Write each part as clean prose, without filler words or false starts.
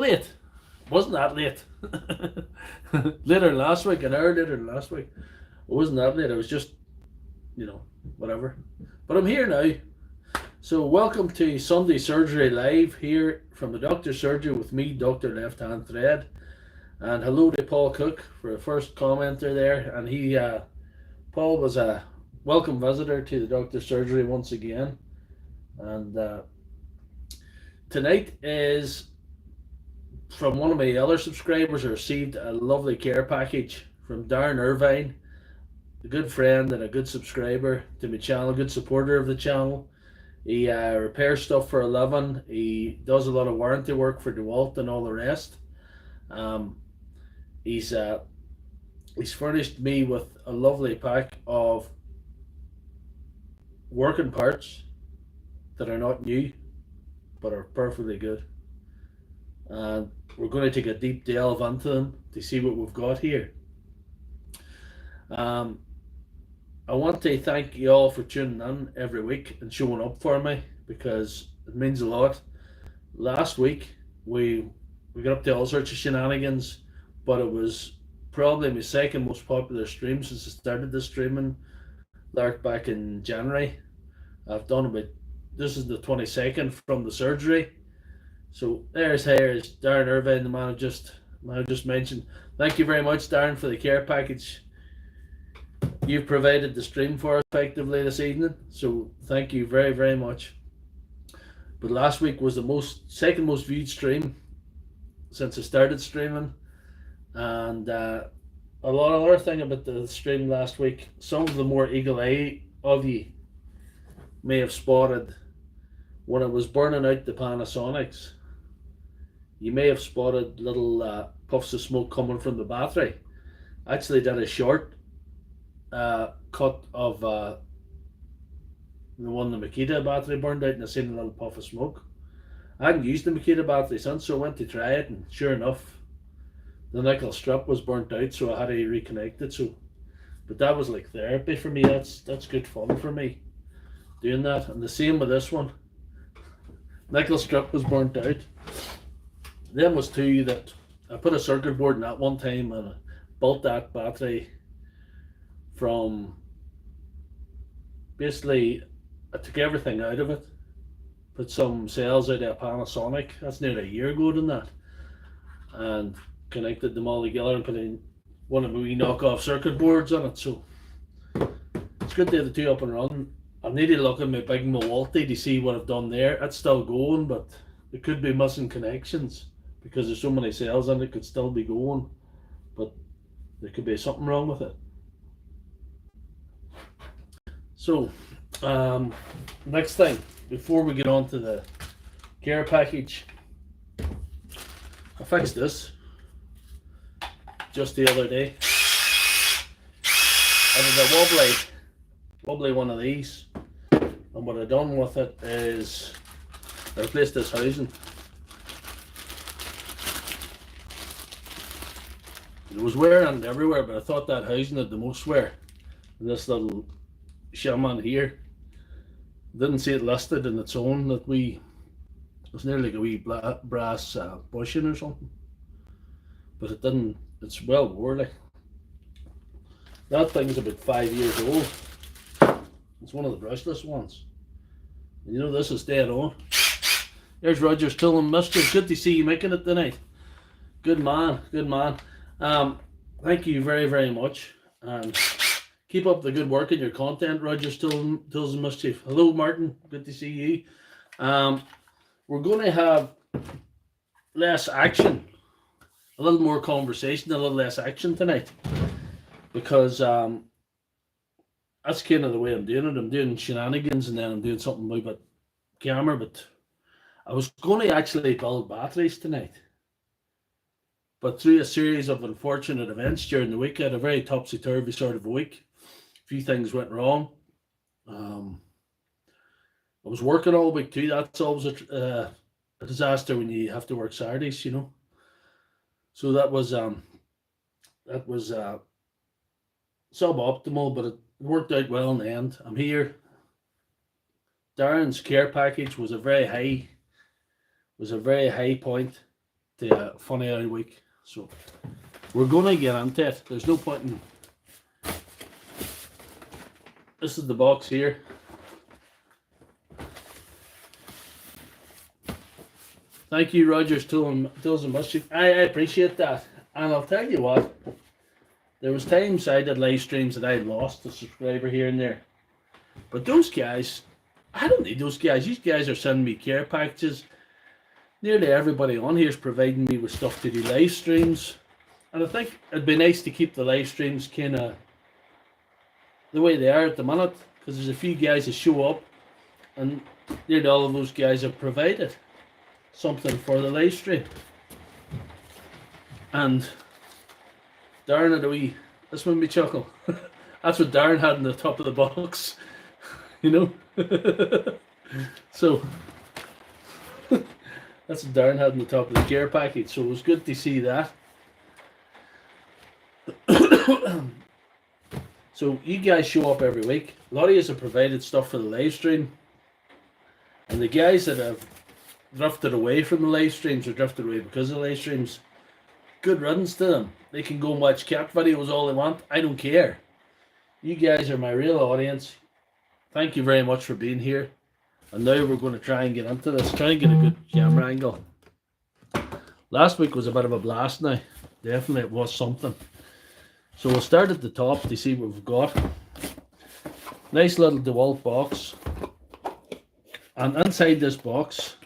late. Wasn't that late? Later last week, an hour later than last week. It wasn't that late. I was just, whatever. But I'm here now. So welcome to Sunday Surgery Live here from the Doctor's Surgery with me, Dr. Left Hand Thread. And hello to Paul Cook for a first commenter there. And Paul was a welcome visitor to the Doctor's Surgery once again. And tonight is from one of my other subscribers. I received a lovely care package from Darren Irvine, a good friend and a good subscriber to my channel, a good supporter of the channel. He repairs stuff for a living. He does a lot of warranty work for DeWalt and all the rest. He's furnished me with a lovely pack of working parts that are not new but are perfectly good, and we're going to take a deep delve into them to see what we've got here. I want to thank you all for tuning in every week and showing up for me, because it means a lot. Last week we got up to all sorts of shenanigans, but it was probably my second most popular stream since I started this streaming lark back in January. I've done about, this is the 22nd from the surgery. So there's Darren Irvine, the man I just mentioned. Thank you very much, Darren, for the care package. You've provided the stream for us effectively this evening, so thank you very, very much. But last week was the second most viewed stream since I started streaming, and a lot of other thing about the stream last week. Some of the more eagle eye of you may have spotted when I was burning out the Panasonics. You may have spotted little puffs of smoke coming from the battery. I actually did a short cut of the one the Makita battery burned out, and I seen a little puff of smoke. I hadn't used the Makita battery since, so I went to try it, and sure enough, the nickel strip was burnt out, so I had to reconnect it. But that was like therapy for me. That's good fun for me doing that. And the same with this one. Nickel strip was burnt out. Then was two that I put a circuit board in that one time, and I built that battery from, basically I took everything out of it, put some cells out of a Panasonic, that's nearly a year ago than that, and connected them all together and put in one of my wee knockoff circuit boards on it. So it's good to have the two up and running. I need to look at my big Milwaukee to see what I've done there. It's still going, but it could be missing connections because there's so many cells in it. It could still be going, but there could be something wrong with it. So next thing, before we get on to the care package, I fixed this just the other day. I did a wobbly one of these, and what I've done with it is I replaced this housing. It was wearing everywhere, but I thought that housing had the most wear. And this little shaman here, didn't see it listed in its own, that it's nearly like a wee brass bushing or something, but it didn't. It's well wore. Like, that thing's about 5 years old. It's one of the brushless ones. And you know, this is dead on. There's Roger's telling Mister, good to see you making it tonight. Good man, good man. Thank you very, very much. And keep up the good work in your content, Roger's Tills and Mischief. Hello, Martin. Good to see you. We're going to have less action, a little more conversation, a little less action tonight, because that's kind of the way I'm doing it. I'm doing shenanigans, and then I'm doing something about camera. But I was going to actually build batteries tonight, but through a series of unfortunate events during the week, I had a very topsy-turvy sort of a week. A few things went wrong. I was working all week too. That's always a disaster when you have to work Saturdays, you know. So that was suboptimal, but it worked out well in the end. I'm here. Darren's care package was a very high point to a funny old week. So we're going to get into it. There's no point in... This is the box here. Thank you, Rogers Tools and Mischief. I appreciate that. And I'll tell you what, there was times I did live streams that I lost a subscriber here and there. But those guys, I don't need those guys. These guys are sending me care packages. Nearly everybody on here is providing me with stuff to do live streams. And I think it'd be nice to keep the live streams kind of the way they are at the minute. Because there's a few guys that show up and nearly all of those guys have provided something for the live stream. And Darren had a wee, this made me chuckle. That's what Darren had in the top of the box, you know. So that's what Darren had in the top of the care package. So it was good to see that. So you guys show up every week. A lot of you have provided stuff for the live stream, and the guys that have drifted away from the live streams or drifted away because of the live streams, good riddance to them. They can go and watch cat videos all they want. I don't care. You guys are my real audience. Thank you very much for being here. And now we're going to try and get into this. Try and get a good camera angle. Last week was a bit of a blast now. Definitely it was something. So we'll start at the top to see what we've got. Nice little DeWalt box. And inside this box,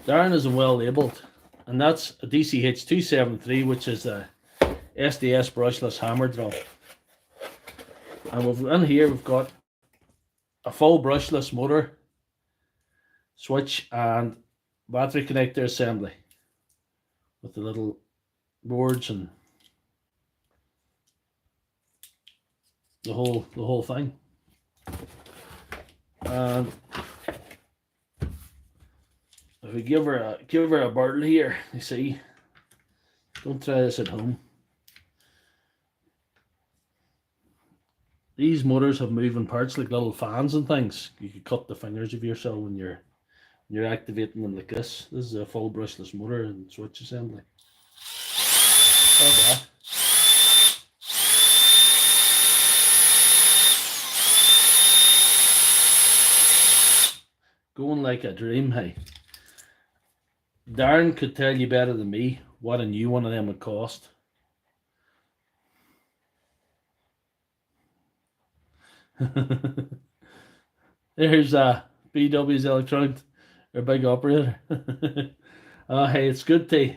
Darren is well labelled. And that's a DCH 273, which is a SDS brushless hammer drill. And in here we've got a full brushless motor, switch and battery connector assembly with the little boards and the whole thing. And if we give her a barrel here, you see, don't try this at home. These motors have moving parts like little fans and things. You could cut the fingers of yourself when you're activating them like this. This is a full brushless motor and switch assembly. Okay. Going like a dream, hey. Darren could tell you better than me what a new one of them would cost. There's BW's Electronic, our big operator. Hey, it's good to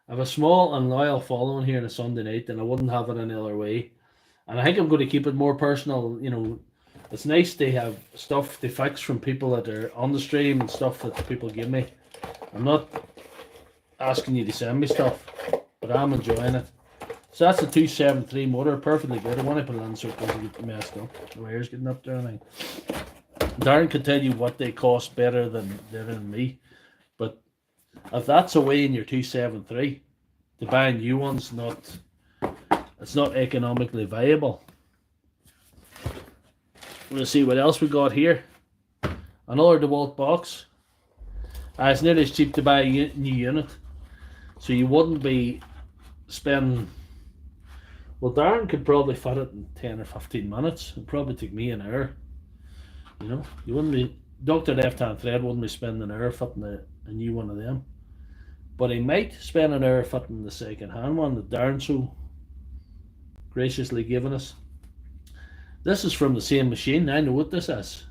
have a small and loyal following here on a Sunday night, and I wouldn't have it any other way. And I think I'm going to keep it more personal. You know, it's nice to have stuff to fix from people that are on the stream and stuff that people give me. I'm not asking you to send me stuff, but I'm enjoying it. So that's a 273 motor, perfectly good. I want to put it on so it doesn't get messed up. The wire's getting up there and everything. Darren can tell you what they cost better than me. But if that's away in your 273, to buy new ones, it's not economically viable. We'll see what else we got here. Another DeWalt box. It's nearly as cheap to buy a new unit. So you wouldn't be spending... Well, Darren could probably fit it in 10 or 15 minutes. It'd probably take me an hour. You know, you wouldn't be... Dr. Lefthandthread wouldn't be spending an hour fitting a new one of them. But he might spend an hour fitting the second-hand one that Darren so graciously given us. This is from the same machine. I know what this is.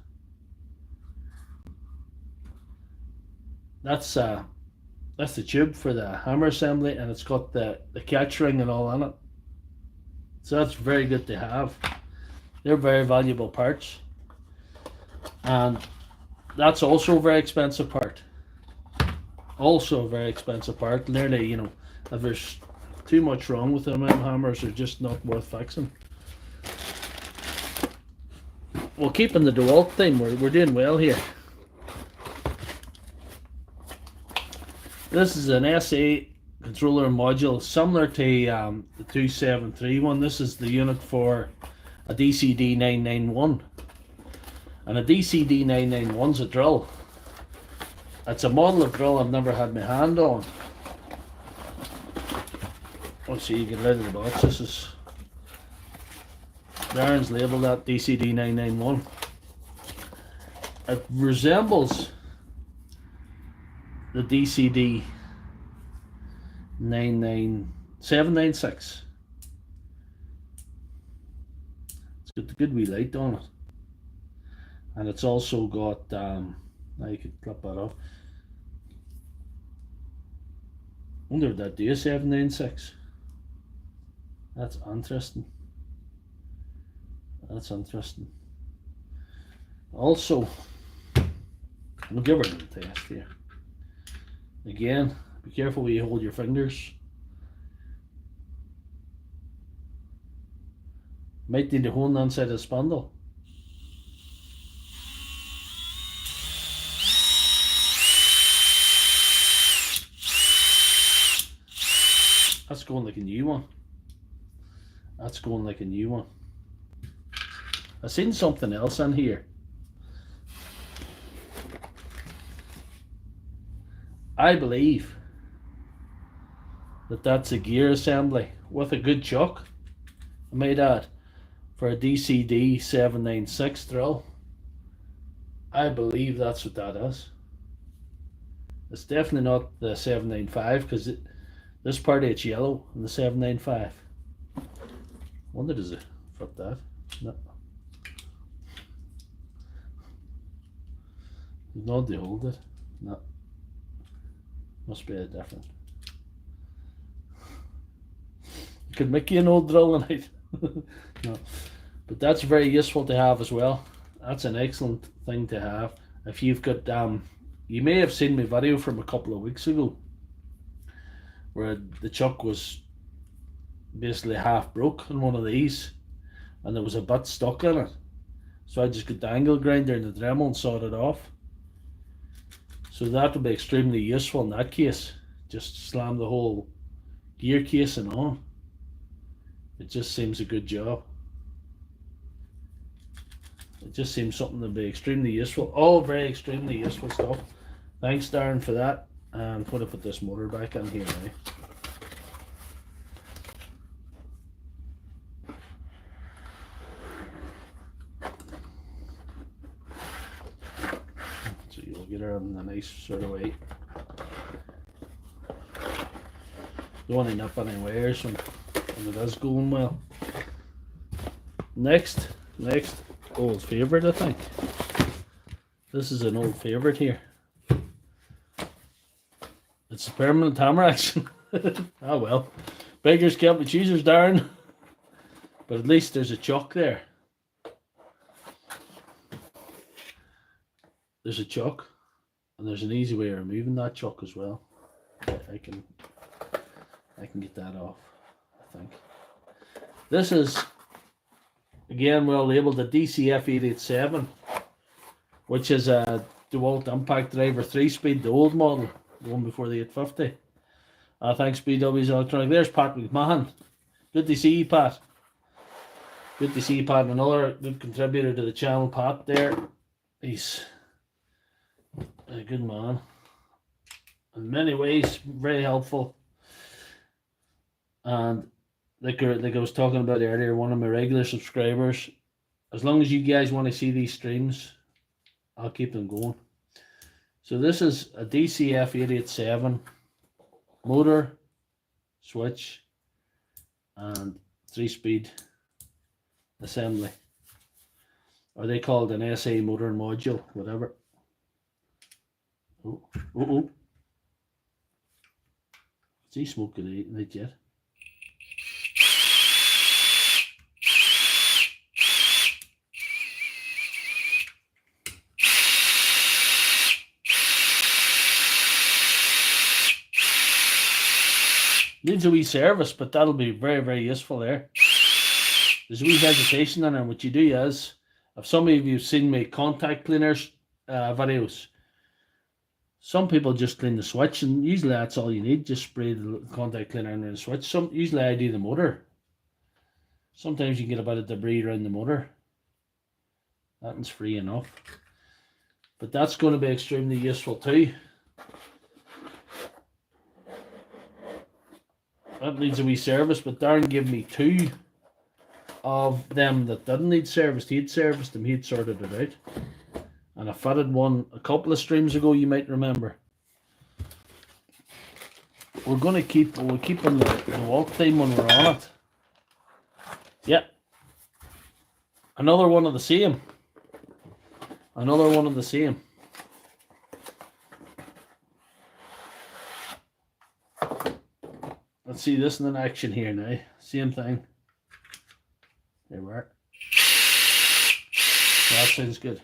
That's the tube for the hammer assembly, and it's got the catch ring and all on it. So that's very good to have. They're very valuable parts. And that's also a very expensive part. Also a very expensive part. Nearly, you know, if there's too much wrong with them, hammers are just not worth fixing. Well, keeping the DeWalt thing, we're doing well here. This is an SA controller module similar to the 273 one. This is the unit for a DCD 991. And a DCD 991's a drill. It's a model of drill I've never had my hand on. Let's see, you get it out of the box. This is Darren's labelled that DCD 991. It resembles the DCD 796. It's got the good wee light on it, and it's also got now you could clip that off. Wonder if that do a 796. That's interesting. That's interesting. Also, we'll give her a little test here. Again, be careful where you hold your fingers. Might need to hold on inside the spindle. That's going like a new one. That's going like a new one. I've seen something else in here. I believe that that's a gear assembly with a good chuck, I might add, for a DCD 796 drill. I believe that's what that is. It's definitely not the 795 because this part of it's yellow in the 795. Wonder does it fit that? No. No, they hold it. No. Must be a different. Could make you an old drill tonight. No. But that's very useful to have as well. That's an excellent thing to have. If you've got you may have seen my video from a couple of weeks ago where the chuck was basically half broke on one of these and there was a bit stuck in it. So I just got the angle grinder and the Dremel and sawed it off. So that would be extremely useful in that case. Just slam the whole gear casing on. It just seems a good job. It just seems something to be extremely useful. All very extremely useful stuff. Thanks Darren for that. And I'm going to put this motor back in here now. So you'll get her in a nice sort of way. Don't want to nip any wires when it is going well. Next, old favourite I think. This is an old favourite here. It's a permanent hammer action. Oh well. Beggars can't be choosers, Darren. But at least there's a chuck there. There's a chuck. And there's an easy way of removing that chuck as well. I can get that off, I think. This is, again, well labelled the DCF 887, which is a DeWalt Impact Driver 3-speed, the old model, the one before the 850. Thanks BW's Electronic. There's Pat McMahon. Good to see you, Pat. Good to see you, Pat. Another good contributor to the channel, Pat there. He's a good man. In many ways, very helpful. And like I was talking about earlier, one of my regular subscribers, as long as you guys want to see these streams, I'll keep them going. So this is a DCF 887 motor, switch, and 3-speed assembly. Or they call it an SA motor module, whatever. Oh. Is he smoking it yet? Needs a wee service, but that'll be very, very useful there. There's a wee hesitation in there. What you do is, if some of you have seen my contact cleaners videos, some people just clean the switch, and usually that's all you need. Just spray the contact cleaner in the switch. Usually I do the motor. Sometimes you get a bit of debris around the motor. That one's free enough. But that's going to be extremely useful too. that needs a wee service, but Darren gave me 2 of them that didn't need serviced. He'd serviced them, he'd sorted it out. And I fitted one a couple of streams ago, you might remember. We'll keep on the walk theme when we're on it. Yeah. Another one of the same. Another one of the same. Let's see this in action here now. Same thing. There we are. That sounds good.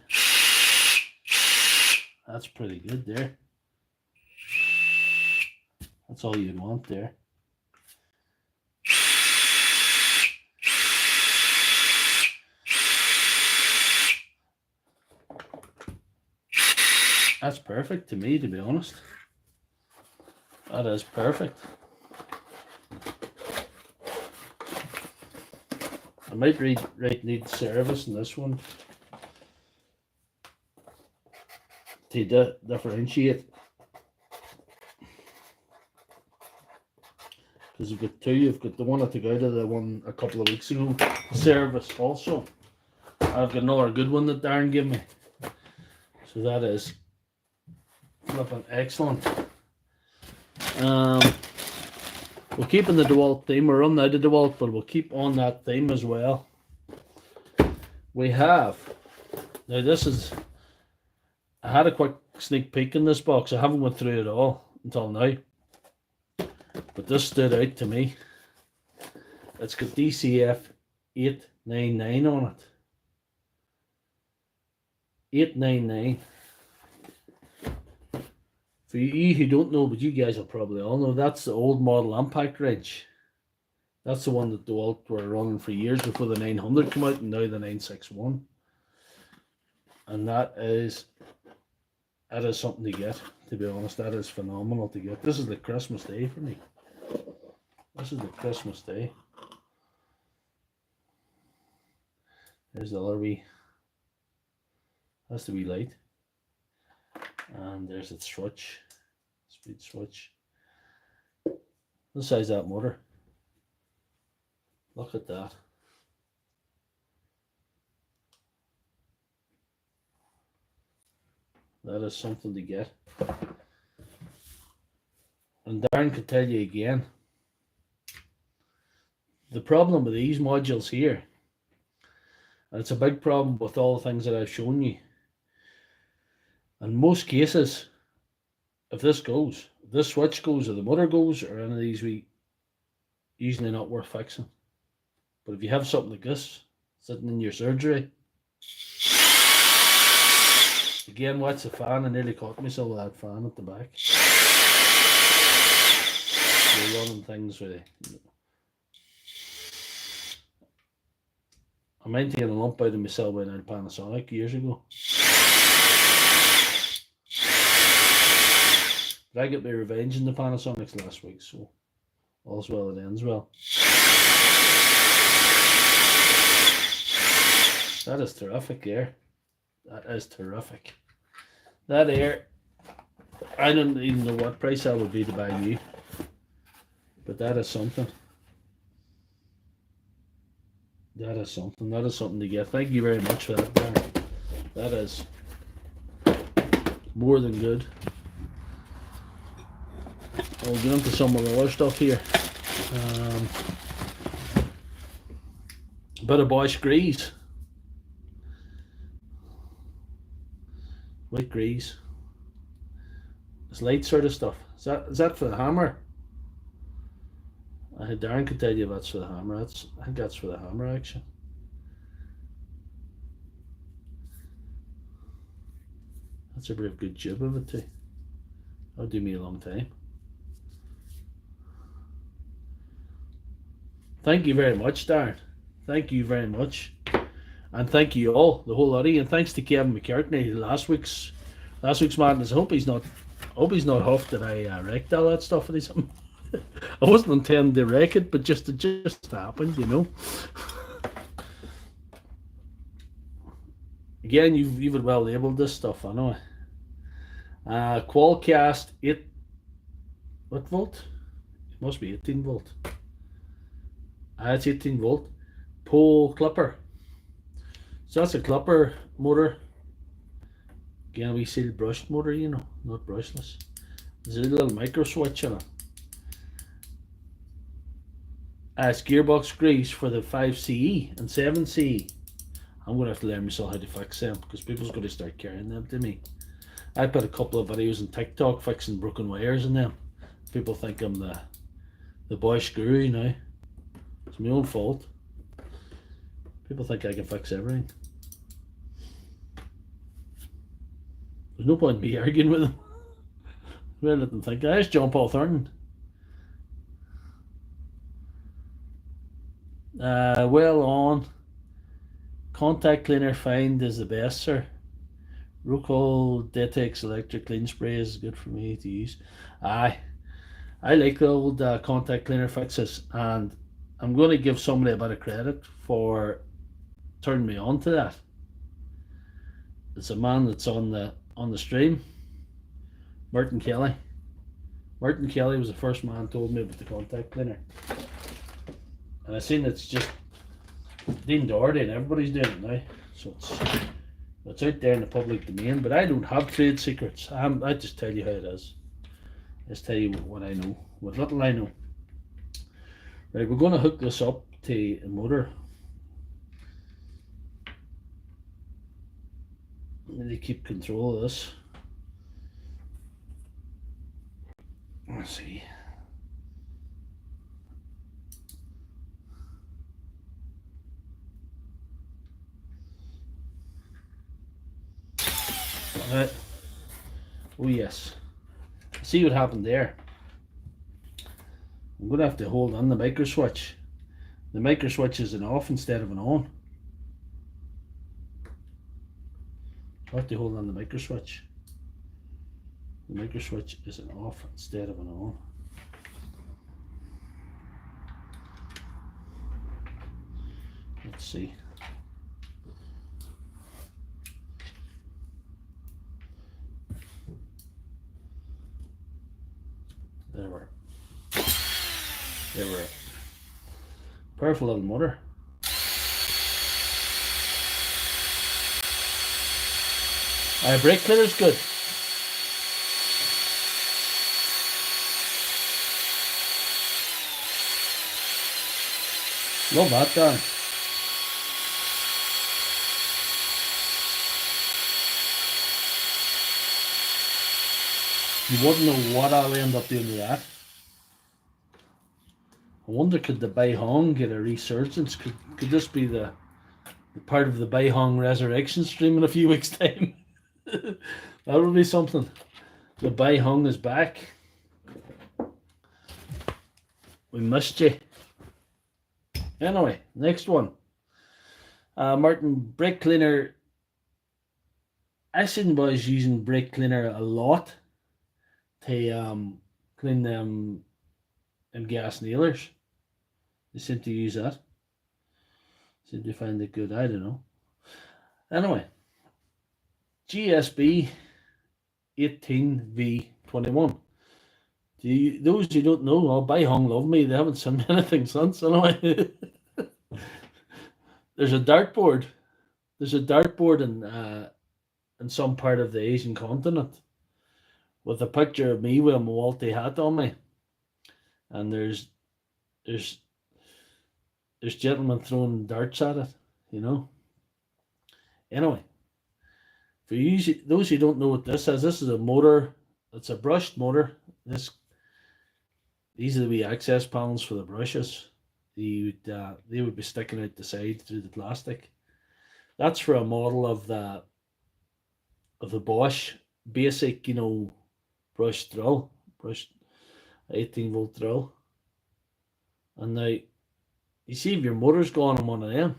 That's pretty good there. That's all you'd want there. That's perfect to me, to be honest. That is perfect. I might need service in this one to differentiate. Because you've got 2, you've got the one I took out of the one a couple of weeks ago, service also. I've got another good one that Darren gave me. So that is flipping excellent. We'll keep in the DeWalt theme. We're running out of DeWalt, but we'll keep on that theme as well. We have, now this is, I had a quick sneak peek in this box. I haven't went through it all until now, but this stood out to me. It's got DCF 899 on it. 899. For you who don't know, but you guys will probably all know, that's the old model impact wrench. That's the one that DeWalt were running for years before the 900 came out, and now the 961. And that is something to get, to be honest. That is phenomenal to get. This is the Christmas day for me. This is the Christmas day. There's the other wee, that's the wee light. And there's its switch, speed switch. The size of that motor. Look at that. That is something to get. And Darren could tell you again, the problem with these modules here, and it's a big problem with all the things that I've shown you, in most cases, if this goes, if this switch goes, or the motor goes, or any of these, usually not worth fixing. But if you have something like this sitting in your surgery, again, watch the fan. I nearly caught myself with that fan at the back. You're running things with it. I meant to get a lump out of myself by an Panasonic years ago. But I got my revenge in the Panasonics last week, so all's well that ends well. That is terrific air. That is terrific. That air, I don't even know what price that would be to buy new, but that is something. That is something. That is something to get. Thank you very much for that, Darren. That is more than good. I'll get into some of the other stuff here. A bit of Bosch grease. White grease. It's light sort of stuff. Is that for the hammer? Darren could tell you if that's for the hammer. I think that's for the hammer action. That's a pretty good job of it too. That'll do me a long time. Thank you very much, Darren. Thank you very much. And thank you all, the whole lot of you. And thanks to Kevin McCartney, last week's madness. I hope he's not huffed that I wrecked all that stuff with him. I wasn't intending to wreck it, but it just happened, you know. Again, you've well labelled this stuff, I know. Qualcast 8, what volt? Must be 18 volt. It's 18 volt. Pole clipper. So that's a clipper motor. Again, we seal brushed motor, you know, not brushless. There's a little micro switch in it. It's gearbox grease for the 5CE and 7CE. I'm going to have to learn myself how to fix them because people's going to start carrying them to me. I put a couple of videos on TikTok fixing broken wires in them. People think I'm the boy screwy now. It's my own fault. People think I can fix everything. There's no point in me arguing with them. Well, let them think. There's John Paul Thornton. Well on. Contact cleaner find is the best, sir. Rocol Detex electric clean spray is good for me to use. I like the old contact cleaner fixes, and I'm going to give somebody a bit of credit for turning me on to that. It's a man that's on the stream, Martin Kelly. Martin Kelly was the first man who told me about the contact cleaner, and I seen it's just Dean Doherty and everybody's doing it now, so it's out there in the public domain. But I don't have trade secrets. I just tell you how it is. I just tell you what I know, what little I know. Right, we're going to hook this up to a motor. I need to keep control of this. Let's see. Right. Oh yes. See what happened there. I'm going to have to hold on the micro switch. The micro switch is an off instead of an on. I have to hold on the micro switch. The micro switch is an off instead of an on. Let's see. There we are. Powerful little motor. Brake cleaner's good. Love that, Darren. You wouldn't know what I'll end up doing with that. I wonder, could the Bai Hong get a resurgence? Could this be the part of the Bai Hong resurrection stream in a few weeks' time? That would be something. The Bai Hong is back. We missed you. Anyway, next one. Martin, brake cleaner. I seen boys using brake cleaner a lot to clean them gas nailers. They seem to use that. Seem to find it good. I don't know. Anyway, GSB 18V21. Those who don't know, Bai Hong love me. They haven't sent me anything since. Anyway, there's a dartboard. There's a dartboard in some part of the Asian continent with a picture of me with a Milwaukee hat on me, and there's gentlemen throwing darts at it, you know. Anyway, for those who don't know what this is a motor. It's a brushed motor. These are the wee access panels for the brushes. They would be sticking out the side through the plastic. That's for a model of the Bosch basic, you know, brushed 18 volt drill. And now, you see, if your motor's gone on one of them,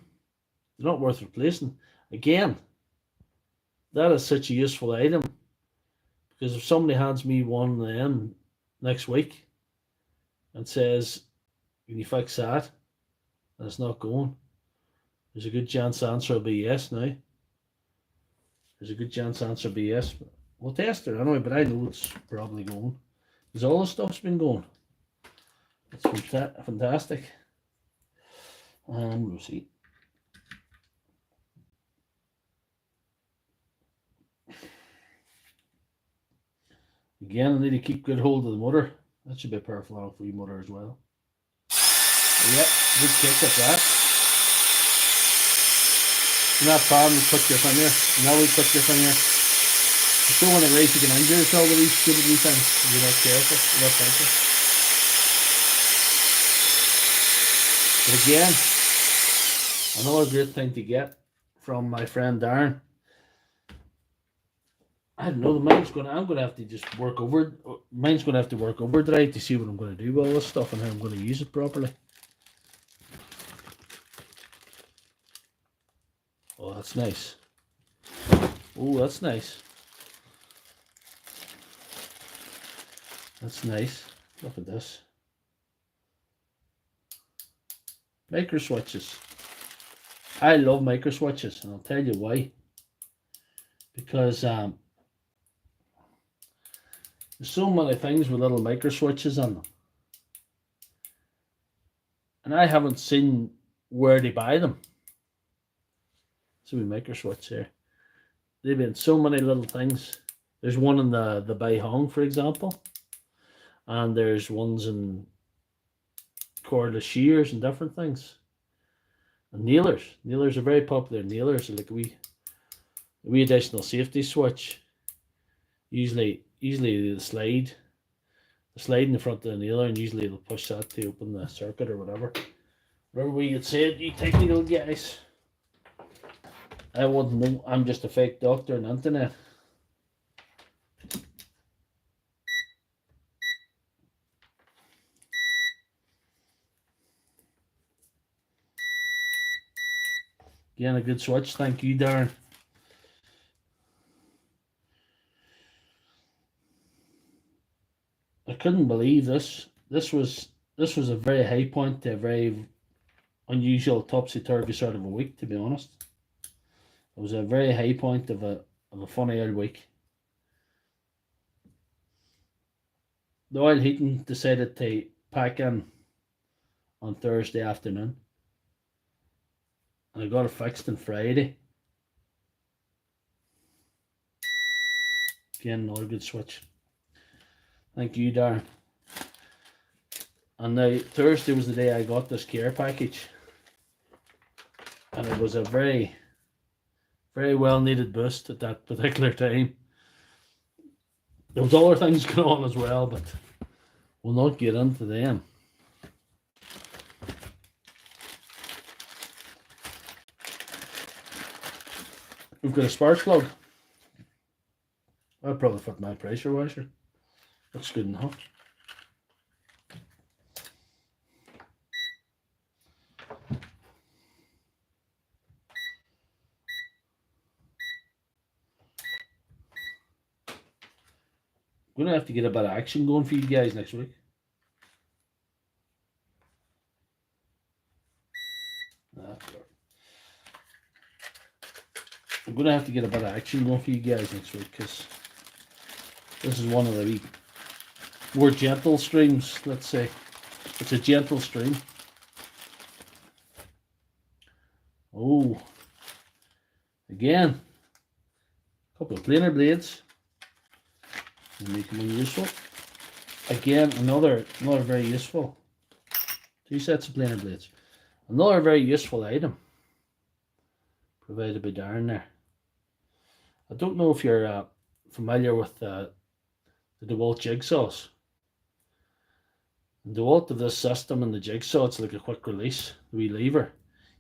they're not worth replacing. Again, that is such a useful item, because if somebody hands me one of them next week and says, can you fix that, and it's not going, there's a good chance the answer will be yes now. There's a good chance the answer will be yes. We'll test it anyway, but I know it's probably going, because all the stuff's been going. fantastic. And we'll see. Again, I need to keep good hold of the motor. That should be a powerful enough wee motor as well. Yep, good kick at that. You're not problem to put your finger. Now we put your finger. You don't want to race, you can injure yourself with these stupid wee things if you're not careful, you're not careful. But again, another great thing to get from my friend Darren. I don't know, I'm gonna have to just work over. Mine's gonna have to work overdrive to see what I'm gonna do with all this stuff and how I'm gonna use it properly. Oh, that's nice. Oh, that's nice. That's nice. Look at this. Micro switches. I love micro switches, and I'll tell you why. Because there's so many things with little micro switches on them, and I haven't seen where they buy them. So we micro switch here. They've been so many little things. There's one in the Bai Hong, for example, and there's ones in cordless shears and different things. And nailers. Nailers are very popular. Nailers are like a wee additional safety switch. Usually the slide in the front of the nailer, and usually it'll push that to open the circuit or whatever. Whatever way you'd say it, you technical guys. I wouldn't know. I'm just a fake doctor on the internet. Again, a good switch. Thank you, Darren. I couldn't believe this. This was a very high point to a very unusual topsy-turvy sort of a week, to be honest. It was a very high point of a funny old week. The oil heating decided to pack in on Thursday afternoon, and I got it fixed on Friday. Again, another good switch. Thank you, Darren. And now Thursday was the day I got this care package, and it was a very, very well needed boost at that particular time. There was other things going on as well, but we'll not get into them. We've got a spark plug. I'll probably fit my pressure washer. Looks good enough. I'm gonna have to get a bit of action going for you guys next week. I'm gonna have to get a bit of action going for you guys next week, because this is one of the more gentle streams, let's say. It's a gentle stream. Oh, again, a couple of planer blades. Make them useful. Again, another very useful. 2 sets of planer blades. Another very useful item provided by Darren there. I don't know if you're familiar with the DeWalt jigsaws. The DeWalt of this system and the jigsaw, it's like a quick release, the wee lever.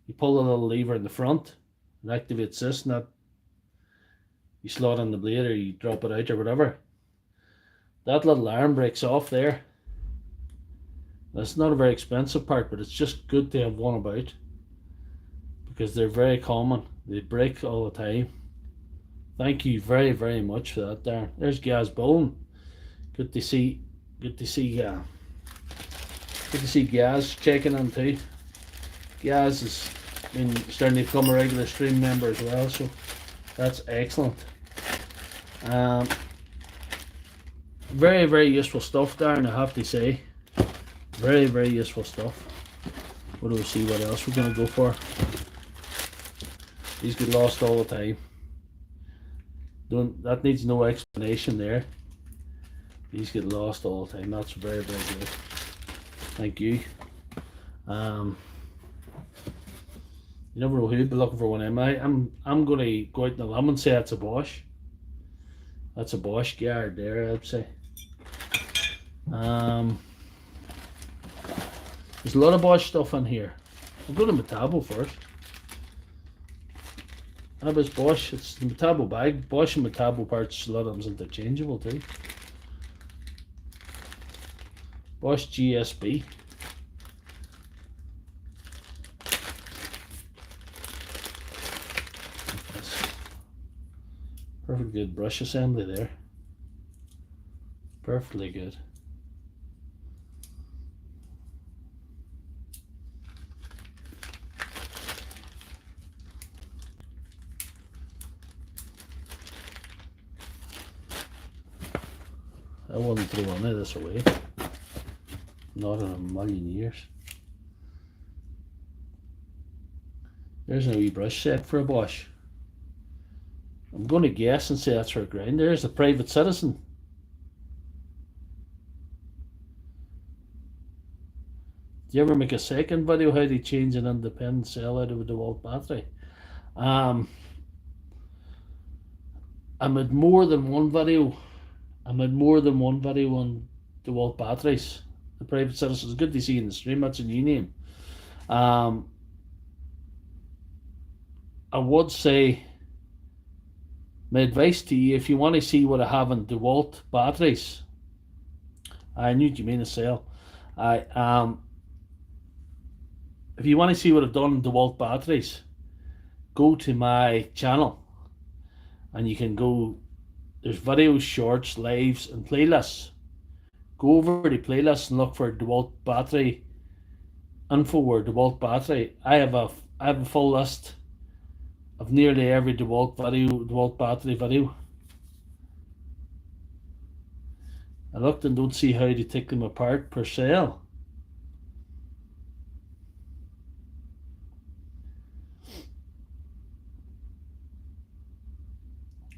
You pull the little lever in the front and activates this, and that you slot on the blade or you drop it out or whatever. That little arm breaks off there. That's not a very expensive part, but it's just good to have one about, because they're very common. They break all the time. Thank you very, very much for that, Darren. There's Gaz Bone. Good to see Gaz checking in too. Gaz has been starting to become a regular stream member as well, so that's excellent. Very, very useful stuff, Darren, I have to say. Very, very useful stuff. What do we see? What else we're gonna go for? These get lost all the time. That needs no explanation there. These get lost all the time. That's very, very good. Thank you. You never know who'd be looking for one, am I? I'm gonna go out in the limb and say that's a Bosch. That's a Bosch guard there, I'd say. There's a lot of Bosch stuff in here. I'll go to Metabo first. That was Bosch. It's the Metabo bag. Bosch and Metabo parts, a lot of them's interchangeable too. Bosch GSB. Perfect good brush assembly there. Perfectly good. I wouldn't throw any of this away. Not in a million years. There's a wee brush set for a Bosch. I'm going to guess and say that's for a grinder. There's a Private Citizen. Do you ever make a second video how to change an independent cell out of a DeWalt battery? I made more than one video. on DeWalt batteries. The Private Citizen is good to see in the stream. That's a new name. I would say, my advice to you, if you want to see what I have in DeWalt batteries, I knew you mean a cell. If you want to see what I've done in DeWalt batteries, go to my channel, and you can go. There's videos, shorts, lives, and playlists. Go over the playlist and look for DeWalt battery info or DeWalt battery. I have a full list of nearly every DeWalt battery video. I looked and don't see how to take them apart per cell.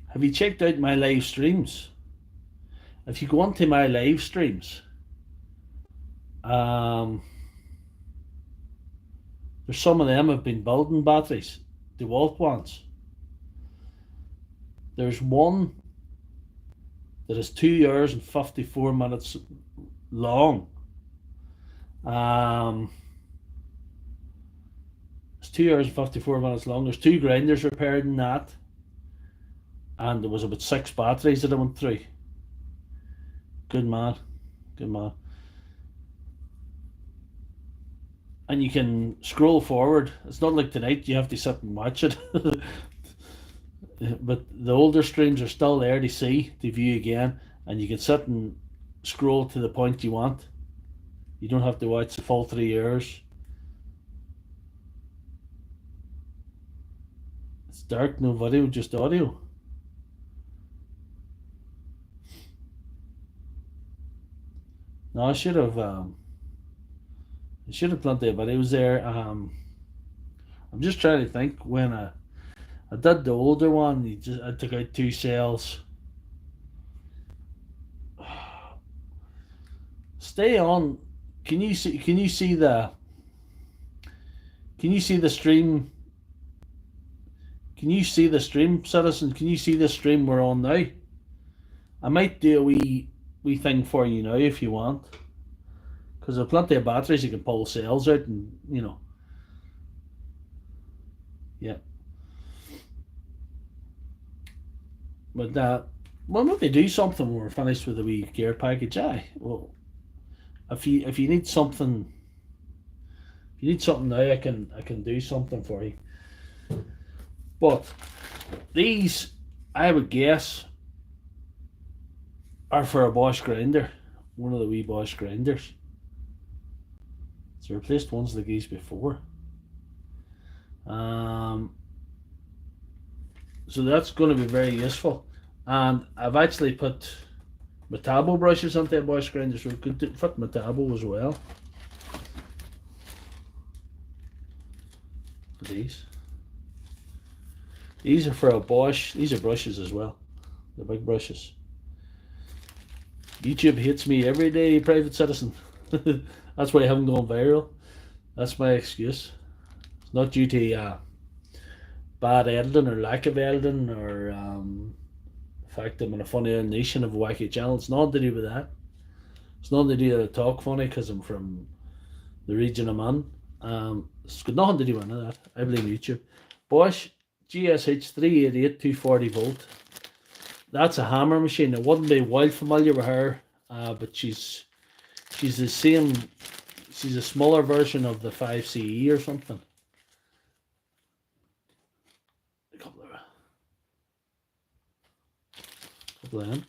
Have you checked out my live streams? If you go onto my live streams, there's some of them have been building batteries, DeWalt ones. There's one that is 2 hours and 54 minutes long. It's 2 hours and 54 minutes long. There's 2 grinders repaired in that. And there was about 6 batteries that I went through. Good man. Good man. And you can scroll forward. It's not like tonight you have to sit and watch it. But the older streams are still there to see, to view again. And you can sit and scroll to the point you want. You don't have to watch the full 3 hours. It's dark, no video, just audio. No, I should have plenty of videos there. I'm just trying to think when I did the older one. I took out 2 cells. Stay on. Can you see the stream? Can you see the stream, citizen? Can you see the stream we're on now? I might do a wee thing for you now if you want, because there are plenty of batteries you can pull cells out, and you know, yeah. But well, maybe do something when we're finished with the wee gear package. Well, if you need something, now, I can do something for you. But these, I would guess, are for a Bosch grinder, one of the wee Bosch grinders. It's replaced ones like these before. So that's going to be very useful. And I've actually put Metabo brushes onto a Bosch grinder, so it could fit Metabo as well. These are for a Bosch. These are brushes as well. The big brushes. YouTube hates me every day, private citizen. That's why I haven't gone viral. That's my excuse. It's not due to bad editing or lack of editing or the fact I'm in a funny nation of a wacky channel. It's nothing to do with that. It's nothing to do with I talk funny because I'm from the region I'm in. It's got nothing to do with that. I blame YouTube. Bosch GSH 388 240 volt. That's a hammer machine. I wouldn't be wild familiar with her, but she's the same. She's a smaller version of the 5CE or something. A couple of them.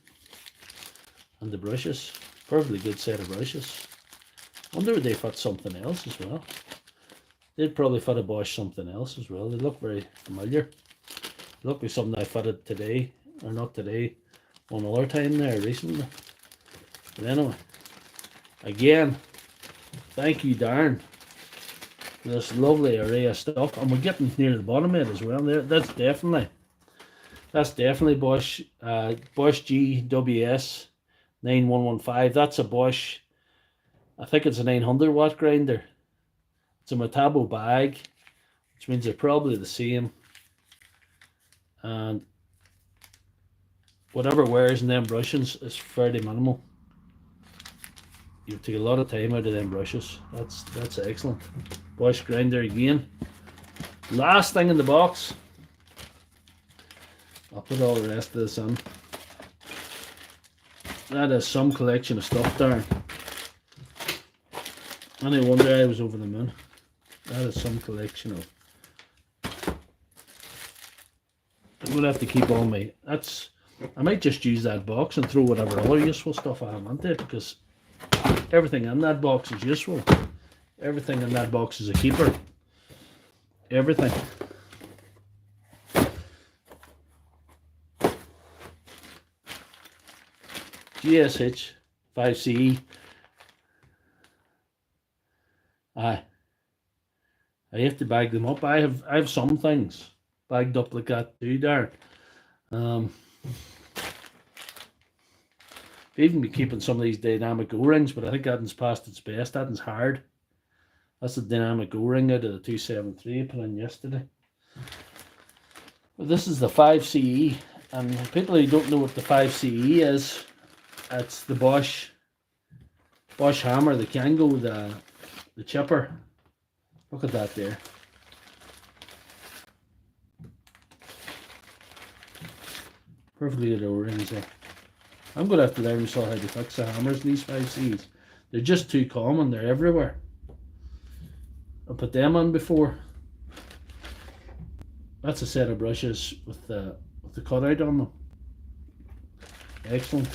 And the brushes. Perfectly good set of brushes. Wonder if they fit something else as well. They'd probably fit a Bosch something else as well. They look very familiar. They look like something I fitted today, or not today, one other time there recently. But anyway, again, thank you, Darren, for this lovely array of stuff. And we're getting near the bottom of it as well. That's definitely Bosch Bosch GWS 9115. That's a Bosch. I think it's a 900 watt grinder. It's a Metabo bag, which means they're probably the same. And whatever wears in them brushes is fairly minimal. You take a lot of time out of them brushes. That's excellent. Bosch grinder again. Last thing in the box. I'll put all the rest of this in. That is some collection of stuff there. Any wonder I was over the moon. That is some collection of. I'm gonna have to keep all my. I might just use that box and throw whatever other useful stuff I have into it, because everything in that box is useful. Everything in that box is a keeper. Everything. GSH 5CE. I have to bag them up. I have some things bagged up like that too, Darren. I've even been keeping some of these dynamic O-rings, but I think that one's past its best. That one's hard. That's the dynamic O-ring out of the 273 I put in yesterday. But this is the 5CE, and people who don't know what the 5CE is, it's the Bosch hammer, the Kango, the chipper. Look at that there. Perfectly good O-rings there. I'm going to have to learn myself how to fix the hammers in these 5Cs. They're just too common. They're everywhere. I put them on before. That's a set of brushes with the cutout on them. Excellent.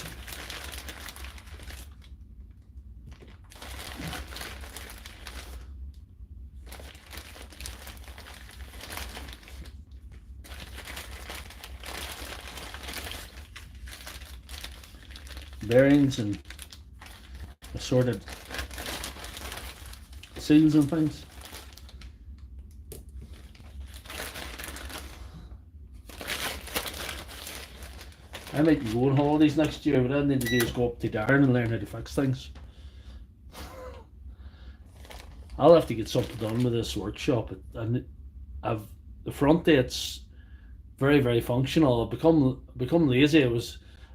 Bearings and assorted seals and things. I might be going on holidays next year, but all I need to do is go up to Darren and learn how to fix things. I'll have to get something done with this workshop. And I've the front day, it's very, very functional. I've become lazy.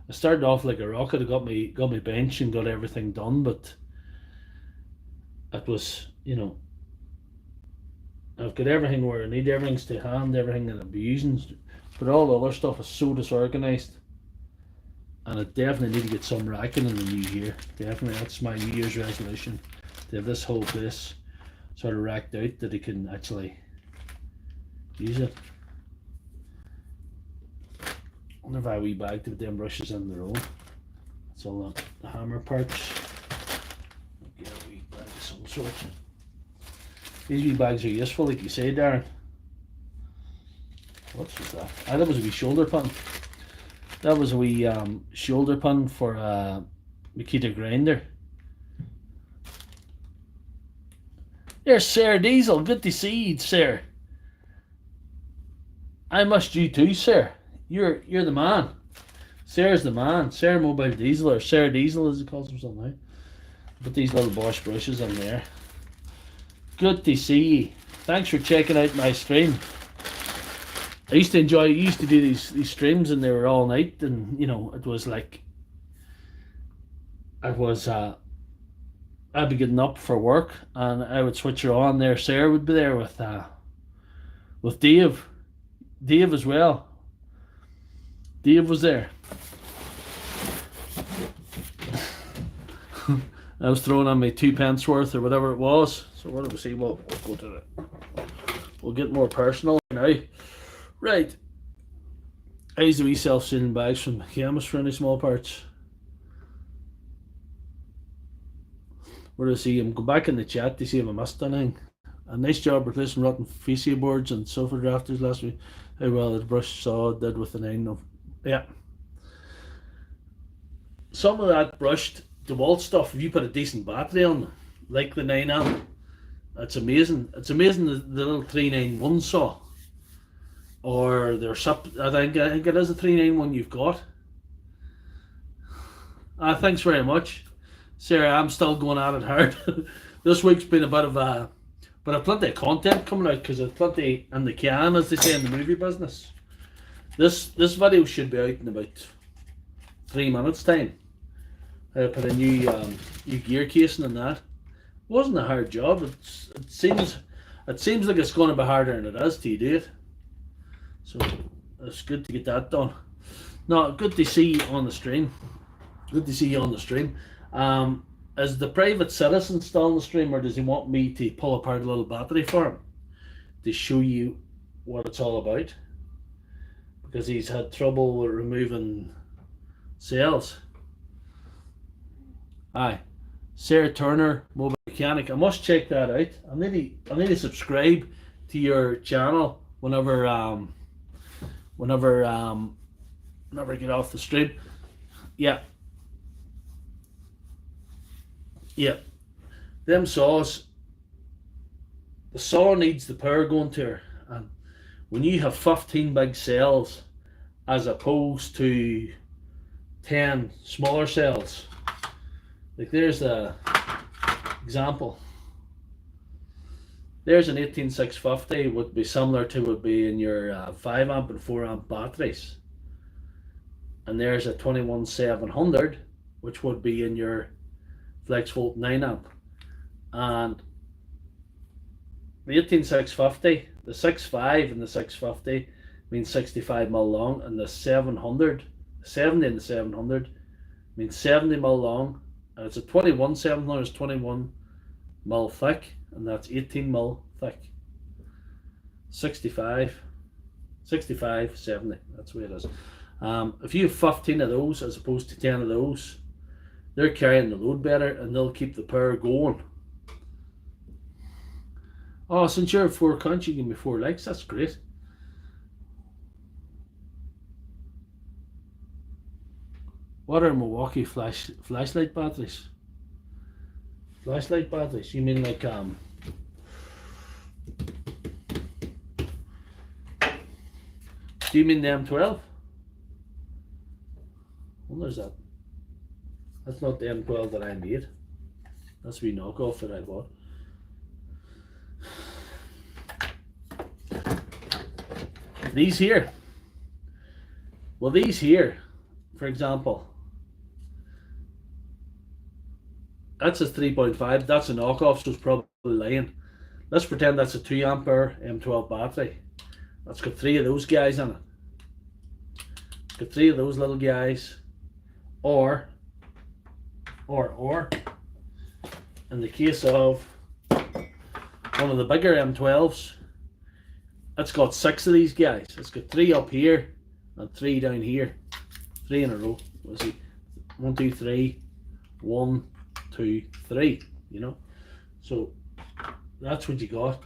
I started off like a rocket. I got my bench and got everything done, but it was, I've got everything where I need. Everything's to hand, everything that I'm using, but all the other stuff is so disorganized. And I definitely need to get some racking in the new year. Definitely, that's my New Year's resolution, to have this whole place sort of racked out that I can actually use it. I wonder if I have a wee bag to put them brushes in their own. That's all the hammer parts. I'll get a wee bag of some sort. These wee bags are useful, like you say, Darren. What was that? That was a wee shoulder pin. That was a wee shoulder pin for a Makita grinder. There's Sir Diesel. Good to see you, sir. I missed you too, sir. You're the man. Sarah's the man. Sarah Mobile Diesel, or Sarah Diesel as it calls himself now. Put these little Bosch brushes in there. Good to see you. Thanks for checking out my stream. I used to enjoy. I used to do these streams, and they were all night, and it was like it was. I'd be getting up for work, and I would switch her on. There, Sarah would be there with Dave as well. Dave was there. I was throwing on my 2 pence worth or whatever it was. So what do we see? We'll go to it. We'll get more personal now. Right. I use the wee self-sealing bags from the chemist for any small parts. Where do I see him? Go back in the chat to see if I missed anything. A nice job replacing rotten fascia boards and sofa drafters last week. How well the brush saw did with the 9 of. Yeah. Some of that brushed DeWalt stuff, if you put a decent battery on, like the 9 amp, that's amazing. It's amazing the little 391 saw. Or there's I think it is a 391 you've got. Thanks very much. Sarah, I'm still going at it hard. This week's been a bit of plenty of content coming out because there's plenty in the can, as they say in the movie business. This video should be out in about 3 minutes time. I put a new gear casing in that. It wasn't a hard job. It seems like it's going to be harder than it is to do it. So it's good to get that done. No, good to see you on the stream. Good to see you on the stream. Is the private citizen still on the stream, or does he want me to pull apart a little battery for him to show you what it's all about? Because he's had trouble removing cells. Aye, Sarah Turner, mobile mechanic. I must check that out. I need to subscribe to your channel whenever I get off the stream. Yeah. Them saws. The saw needs the power going to her, and when you have 15 big cells as opposed to 10 smaller cells, like there's the example. There's an 18650 would be similar to would be in your 5 amp and 4 amp batteries, and there's a 21700 which would be in your FlexVolt 9 amp, and the 18650, the 6.5 and the 650 means 65 mil long, and the 70 and the 700 means 70 mil long, and it's a 21700 is 21 mil thick, and that's 18 mil thick. 65, 70, that's the way it is. If you have 15 of those as opposed to 10 of those, they're carrying the load better and they'll keep the power going. Oh, since you're 4 counts, you give me 4 likes. That's great. What are Milwaukee flashlight batteries? Flashlight batteries? You mean like do you mean the M12? Well, there's that. That's not the M12 that I made. That's the knockoff that I bought. These here. Well, these here, for example, that's a 3.5. That's a knockoff, so it's probably lying. Let's pretend that's a 2 ampere M12 battery. That's got 3 of those guys in it. Got 3 of those little guys. Or in the case of one of the bigger M12s, it's got 6 of these guys. It's got 3 up here and 3 down here. 3 in a row. Let's see. 1, 2, 3. 1, 2, 3. You know? So that's what you got.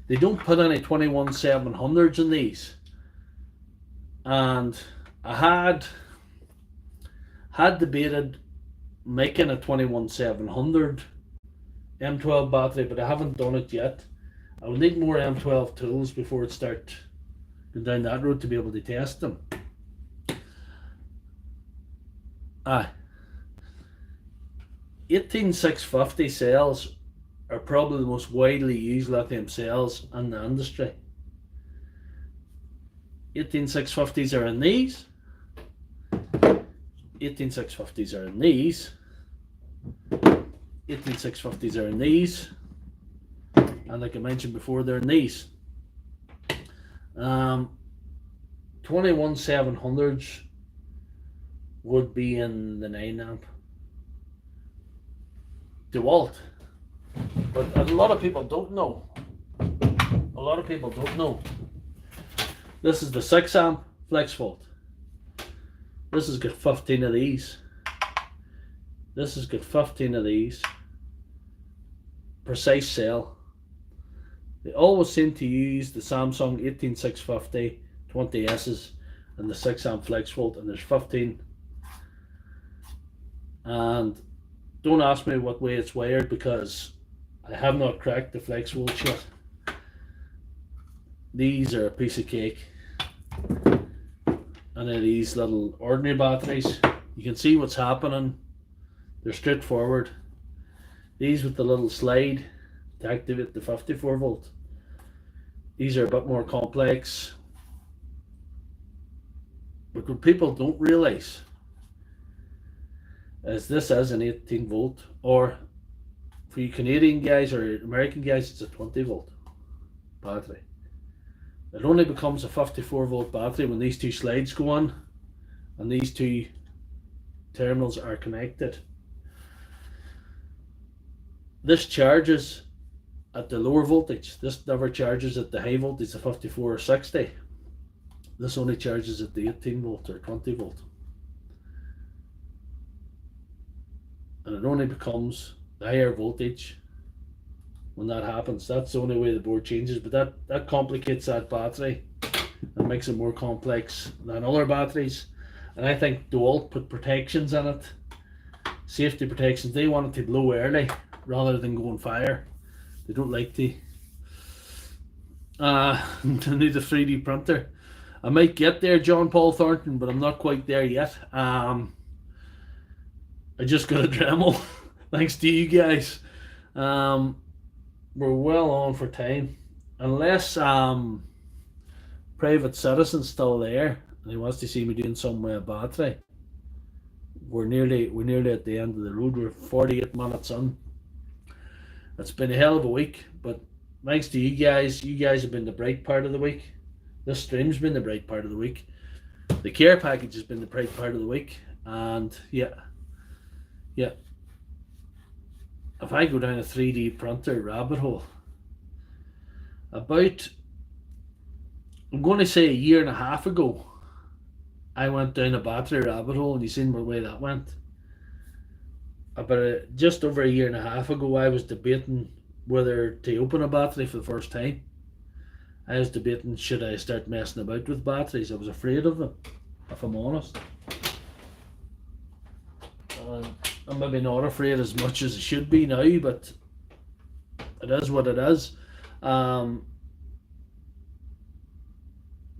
They don't put any 21700s in these. And I had debated making a 21700 M12 battery, but I haven't done it yet. I will need more M12 tools before it start going down that road to be able to test them. Aye. 18650 cells are probably the most widely used lithium cells in the industry. 18650s are in these. 18650s are in these. 18650s are in these. And like I mentioned before, they're in these. 21700s would be in the 9 amp DeWalt. But a lot of people don't know. A lot of people don't know. This is the 6 amp flex volt. This has got 15 of these. This has got 15 of these. Precise cell. They always seem to use the Samsung 18650 20S's and the 6 amp flex volt, and there's 15. And don't ask me what way it's wired, because I have not cracked the flex volt yet. These are a piece of cake. And then these little ordinary batteries, you can see what's happening. They're straightforward. These with the little slide to activate the 54 volt. These are a bit more complex. But what people don't realise is this is an 18 volt, or for you Canadian guys or American guys, it's a 20 volt battery. It only becomes a 54 volt battery when these two slides go on and these two terminals are connected. This charges at the lower voltage. This never charges at the high voltage, the 54 or 60. This only charges at the 18 volt or 20 volt. And it only becomes the higher voltage when that happens. That's the only way the board changes, but that complicates that battery and makes it more complex than other batteries. And I think DeWalt put protections in it, safety protections. They want it to blow early rather than go on fire. They don't like to. I need a 3D printer. I might get there, John Paul Thornton, but I'm not quite there yet. I just got a Dremel, thanks to you guys. We're well on for time, unless private citizen's still there and he wants to see me doing something with a battery. We're nearly at the end of the road. We're 48 minutes in. It's been a hell of a week, but thanks to you guys. You guys have been the bright part of the week. This stream's been the bright part of the week. The care package has been the bright part of the week. And yeah. If I go down a 3D printer rabbit hole, I'm going to say a year and a half ago, I went down a battery rabbit hole, and you seen the way that went. About just over a year and a half ago, I was debating whether to open a battery for the first time. I was debating, should I start messing about with batteries? I was afraid of them, if I'm honest. I'm maybe not afraid as much as I should be now, but it is what it is. But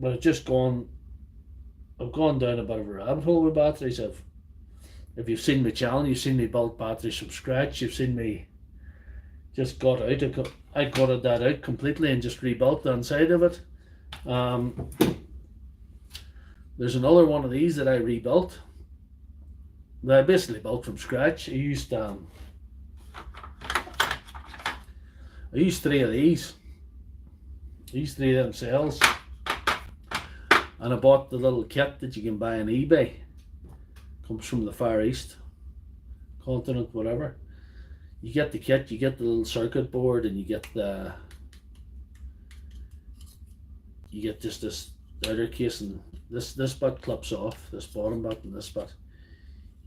I've gone down a bit of a rabbit hole with batteries. If you've seen my channel, you've seen me build batteries from scratch. You've seen me just got out. I gutted that out completely and just rebuilt the inside of it. There's another one of these that I rebuilt. That I basically built from scratch. I used 3 of these. These 3 of them cells. And I bought the little kit that you can buy on eBay. Comes from the Far East continent, whatever. You get the kit, you get the little circuit board, and you get just this outer case, and this bit clips off, this bottom bit and this bit.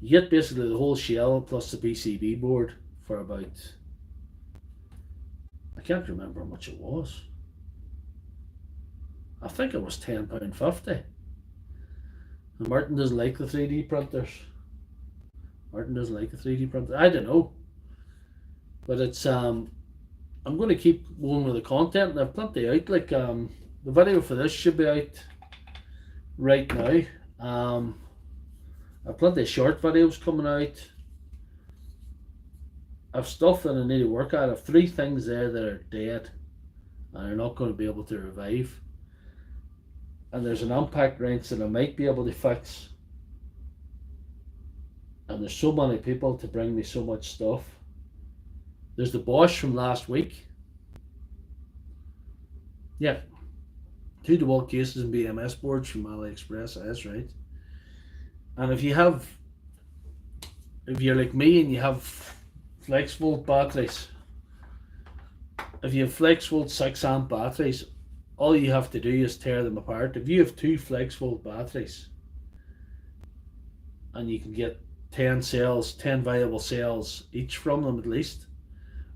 You get basically the whole shell plus the PCB board for about, I can't remember how much it was. I think it was £10.50. And Martin doesn't like the 3D printers. Martin doesn't like the 3D printer. I don't know. But it's I'm going to keep going with the content, and I've plenty out. Like the video for this should be out right now. I've plenty of short videos coming out. I've stuff that I need to work at. I've 3 things there that are dead and are not going to be able to revive. And there's an impact wrench that I might be able to fix. And there's so many people to bring me so much stuff. There's the Bosch from last week. Yeah. 2 DeWalt cases and BMS boards from AliExpress, that's right. And if you're like me and you have flex volt batteries, if you have flex volt 6 amp batteries, all you have to do is tear them apart. If you have 2 flex volt batteries and you can get 10 viable cells each from them at least,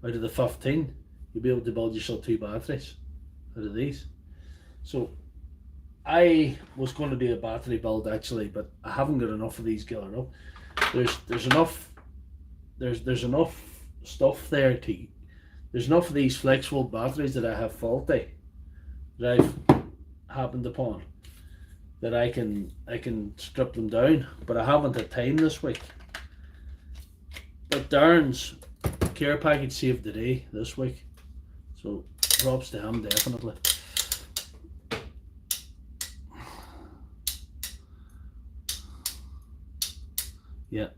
out of the 15, you'll be able to build yourself 2 batteries out of these. So I was going to do a battery build actually, but I haven't got enough of these gathered up. There's enough stuff there there's enough of these flex volt batteries that I have faulty, that I've happened upon, that I can strip them down, but I haven't had time this week. But Darren's care package saved the day this week, so props to him definitely. Yeah,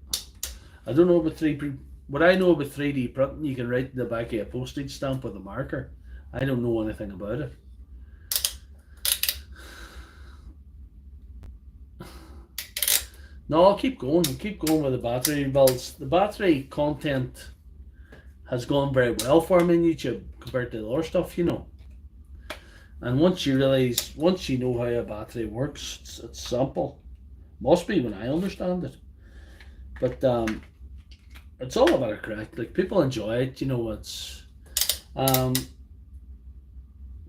I don't know about what I know about 3D printing. You can write in the back of a postage stamp with a marker. I don't know anything about it. No, I'll keep going. I'll keep going with the battery builds. The battery content has gone very well for me on YouTube compared to the other stuff, you know. And once you know how a battery works, it's simple. Must be when I understand it. But it's all about a crack. Like, people enjoy it, you know. It's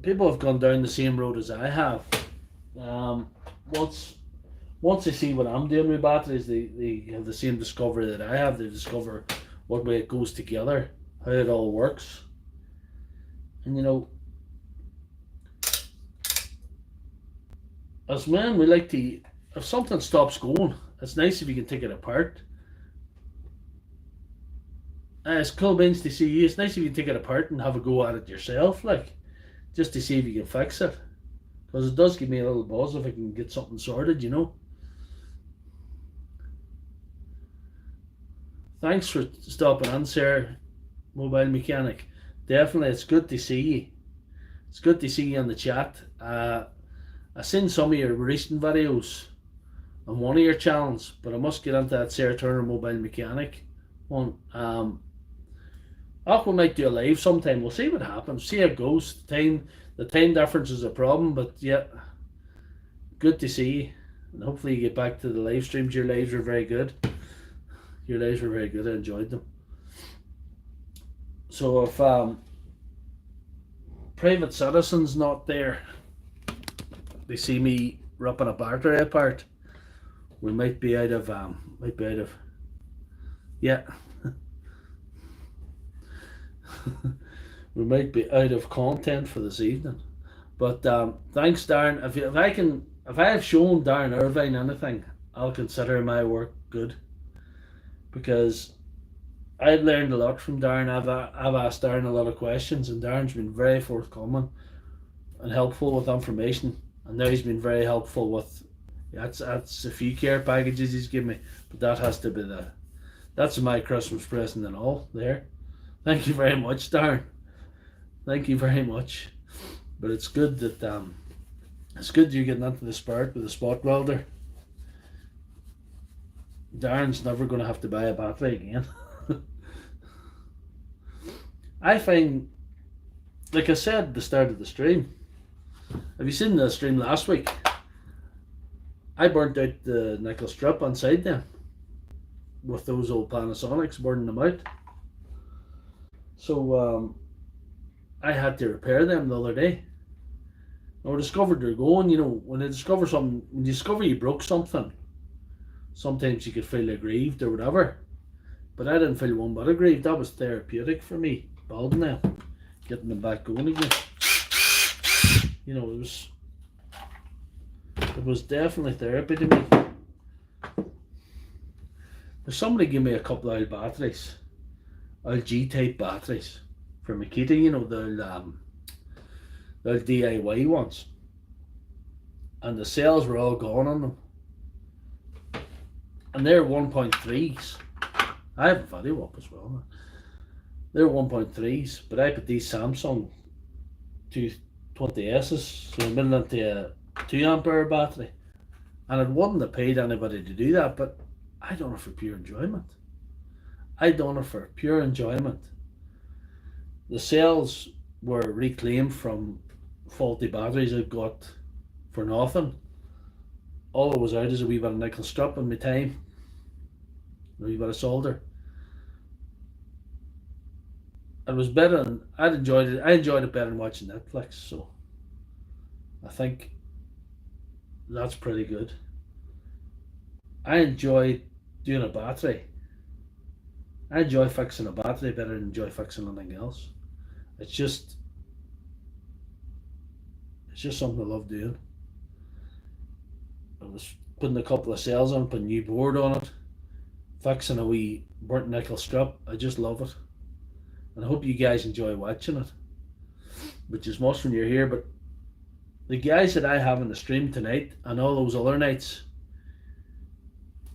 people have gone down the same road as I have. Once they see what I'm doing with batteries, they have the same discovery that I have. They discover what way it goes together, how it all works. And you know, as men, we like to, if something stops going, it's nice if you can take it apart. It's cool beans to see you. It's nice if you can take it apart and have a go at it yourself, like, just to see if you can fix it. Because it does give me a little buzz if I can get something sorted, you know. Thanks for stopping in, sir, mobile mechanic. Definitely, it's good to see you. It's good to see you on the chat. I seen some of your recent videos on one of your channels, but I must get into that Sarah Turner mobile mechanic one. We might do a live sometime. We'll see what happens. See how it goes. The time difference is a problem, but yeah, good to see you. And hopefully you get back to the live streams. Your lives were very good. Your lives were very good. I enjoyed them. So if private citizens not there, they see me ripping a battery apart, we might be out of yeah. We might be out of content for this evening. But thanks, Darren. If I have shown Darren Irvine anything, I'll consider my work good, because I've learned a lot from Darren. I've asked Darren a lot of questions, and Darren's been very forthcoming and helpful with information. And now he's been very helpful with that's a few care packages he's given me, but that has to be that's my Christmas present and all there. Thank you very much, Darren. Thank you very much. But it's good that it's good you're getting into the spirit with a spot welder. Darren's never going to have to buy a battery again. I find, like I said at the start of the stream, have you seen the stream last week? I burnt out the nickel strip inside them with those old Panasonics, burning them out. So I had to repair them the other day. I discovered they're going, you know, when you discover you broke something, sometimes you could feel aggrieved or whatever. But I didn't feel one bit aggrieved. That was therapeutic for me, building them, getting them back going again. You know, it was definitely therapy to me. If somebody gave me a couple of batteries, LG type batteries for Makita, you know, the DIY ones, and the cells were all gone on them, and they're 1.3s. I have a video up as well. They're 1.3s, but I put these Samsung 220Ss, so I'm in into a 2 ampere battery, and I wouldn't have paid anybody to do that, but I done it for pure enjoyment. I done it for pure enjoyment. The cells were reclaimed from faulty batteries I got for nothing. All it was out is a wee bit of nickel strip in my time, a wee bit of solder. It was better, and I enjoyed it. I enjoyed it better than watching Netflix. So I think that's pretty good. I enjoy doing a battery. I enjoy fixing a battery better than enjoy fixing anything else. It's just something I love doing. I was putting a couple of cells on, putting a new board on it, fixing a wee burnt nickel strip. I just love it. And I hope you guys enjoy watching it, which is most when you're here. But the guys that I have in the stream tonight and all those other nights,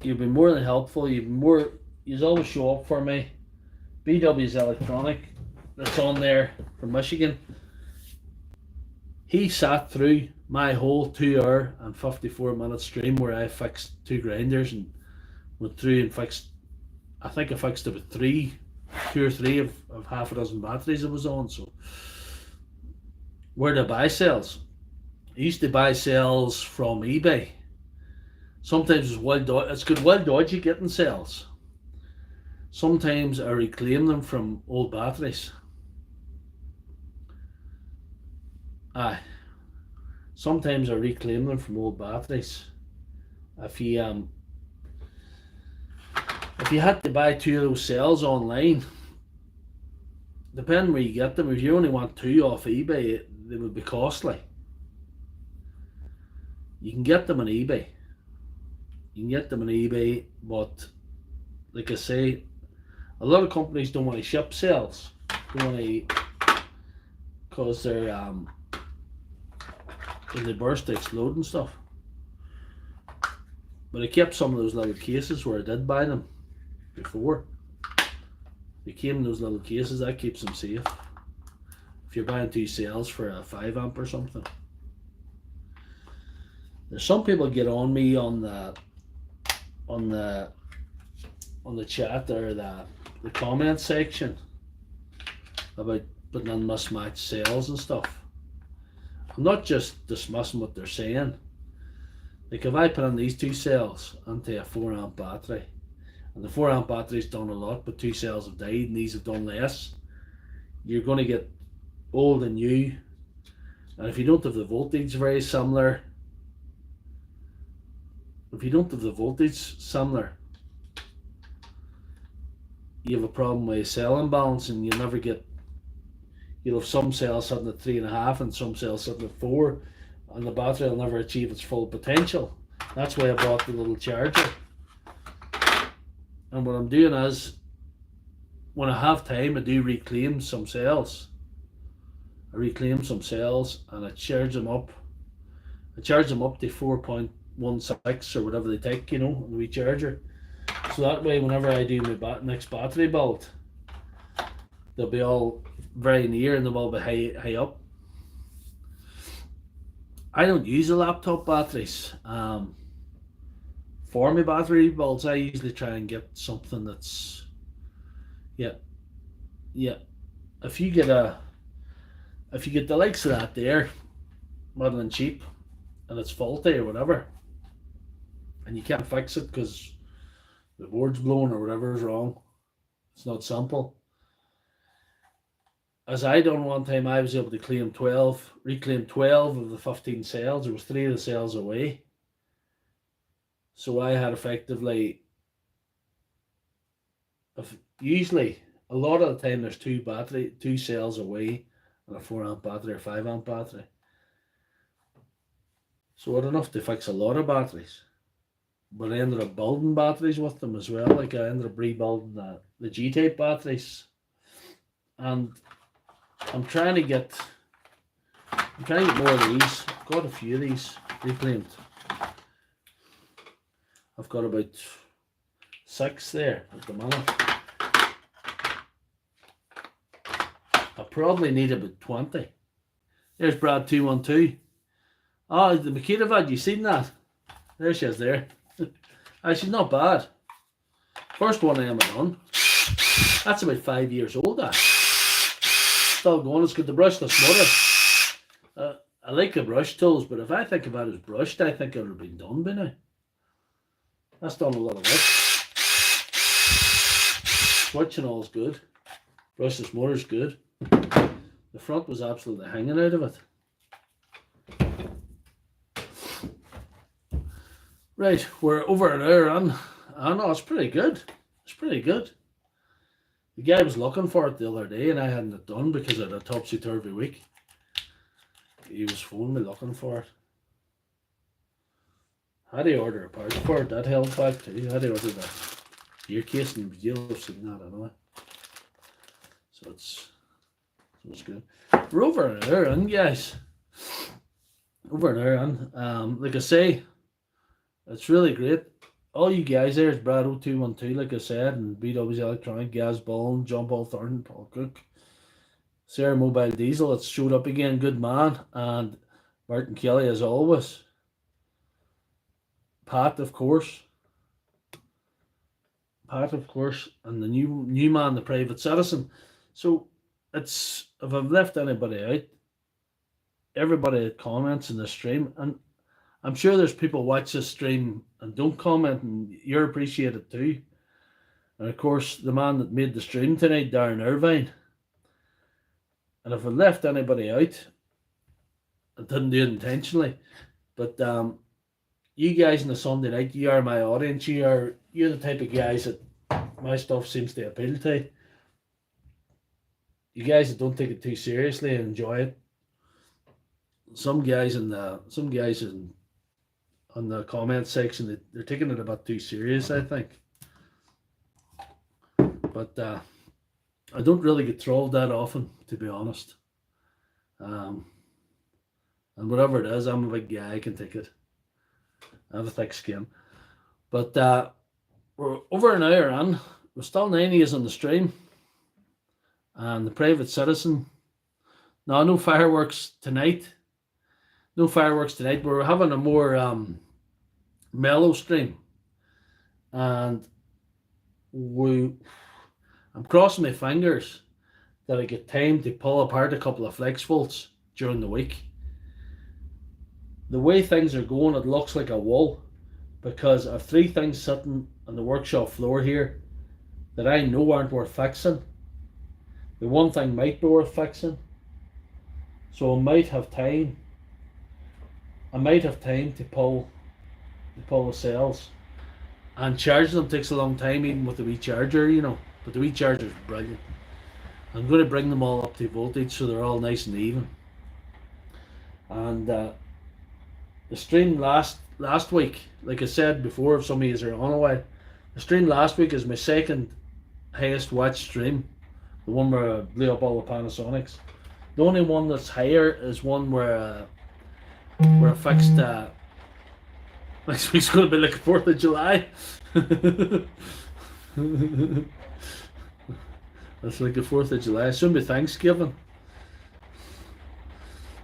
you've been more than helpful. You always show up for me. BW's Electronic, that's on there from Michigan. He sat through my whole 2 hour and 54-minute stream where I fixed 2 grinders and went through and fixed, I think I fixed about 2 or 3 of half a dozen batteries I was on. So where do I buy cells? I used to buy cells from eBay. Sometimes it's good well dodgy getting cells. Sometimes I reclaim them from old batteries. Sometimes I reclaim them from old batteries. If you had to buy 2 of those cells online, depending where you get them, if you only want 2 off eBay, they would be costly. You can get them on eBay. But like I say, a lot of companies don't want to ship cells. Because they're when they burst, they explode and stuff. But I kept some of those little cases where I did buy them before. They came in those little cases. That keeps them safe. If you're buying 2 cells for a 5 amp or something. There's some people get on me on the chat or the comment section about putting in mismatched cells and stuff. I'm not just dismissing what they're saying. Like if I put in these 2 cells into a 4 amp battery, and the 4 amp battery's done a lot, but 2 cells have died and these have done less, you're going to get old and new. And if you don't have the voltage very similar, you have a problem with cell imbalance, and you'll have some cells sitting at 3.5 and some cells sitting at 4, and the battery will never achieve its full potential. That's why I bought the little charger. And what I'm doing is, when I have time, I do reclaim some cells. And I charge them up. To 4.16 or whatever they take, on the wee charger. So that way, whenever I do my next battery build, they'll be all very near and they'll all be high up. I don't use the laptop batteries. For my battery builds, I usually try and get something that's, if you get the likes of that there, rather than cheap, and it's faulty or whatever, and you can't fix it because the board's blown or whatever is wrong, it's not simple. As I done one time, I was able to reclaim 12 of the 15 cells. There was 3 of the cells away. So I had effectively, usually, a lot of the time there's 2 cells away on a 4 amp battery or 5 amp battery. So I had enough to fix a lot of batteries. But I ended up building batteries with them as well. Like I ended up rebuilding the G-type batteries. And I'm trying to get more of these. I've got a few of these reclaimed. I've got about 6 there at the moment. I probably need about 20. There's Brad 212. Oh, the Makita VAD, you seen that? There she is there. She's not bad. First one I ever done. That's about 5 years old. Still going. It's got the brushless motor. I like the brush tools, but if I think about it as brushed, I think it would have been done by now. That's done a lot of work. Switch and all is good. Brushless motor's good. The front was absolutely hanging out of it. Right, we're over an hour on. I know, it's pretty good. It's pretty good. The guy was looking for it the other day and I hadn't it done because I had a topsy-turvy week. He was phoning me looking for it. How do you order a part for it? That held back too. How do you order that? Gear case and you'll have seen that anyway. So it's good. We're over an hour in, guys. Over an hour in. Like I say, it's really great. All you guys there is Brad 0212, like I said, and BW's Electronic, Gaz Ballin, John Paul Thornton, Paul Cook, Sarah Mobile Diesel, it's showed up again, good man, and Martin Kelly as always. Pat, of course, and the new man, the private citizen. So it's, if I've left anybody out, everybody that comments in the stream, and I'm sure there's people watch this stream and don't comment, and you're appreciated too. And of course, the man that made the stream tonight, Darren Irvine. And if I left anybody out, I didn't do it intentionally. But you guys on the Sunday night, you are my audience. You're the type of guys that my stuff seems to appeal to. You guys that don't take it too seriously and enjoy it. Some guys on the comment section, they're taking it a bit too serious, I think. But I don't really get trolled that often, to be honest. And whatever it is, I'm a big guy, I can take it. I have a thick skin. But we're over an hour in. We're still 9 years on the stream. And the private citizen. Now, no fireworks tonight. No fireworks tonight. We're having a more mellow stream. And I'm crossing my fingers that I get time to pull apart a couple of flex bolts during the week. The way things are going, it looks like a wall, because I have 3 things sitting on the workshop floor here that I know aren't worth fixing. The one thing might be worth fixing, so I might have time to pull the cells, and charging them takes a long time, even with the wee charger, you know. But the wee charger is brilliant. I'm going to bring them all up to voltage so they're all nice and even. And the stream last week, like I said before, if some of you are on a while, the stream last week is my second highest watch stream. The one where I blew up all the Panasonics. The only one that's higher is one where I fixed next week's going to be like the 4th of July. That's like the 4th of July. Soon be Thanksgiving.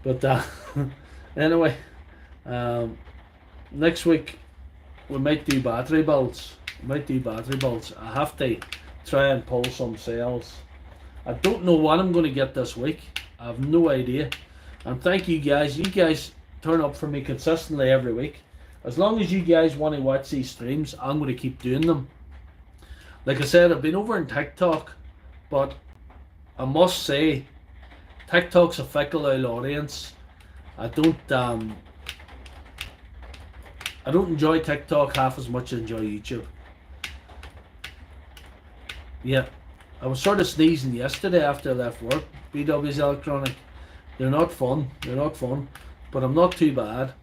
But anyway, next week we might do battery builds. I have to try and pull some cells. I don't know what I'm going to get this week. I have no idea. And thank you guys. You guys turn up for me consistently every week. As long as you guys want to watch these streams, I'm going to keep doing them. Like I said, I've been over in TikTok, but I must say, TikTok's a fickle old audience. I don't enjoy TikTok half as much as I enjoy YouTube. Yeah, I was sort of sneezing yesterday after I left work. BW's Electronic. They're not fun, but I'm not too bad.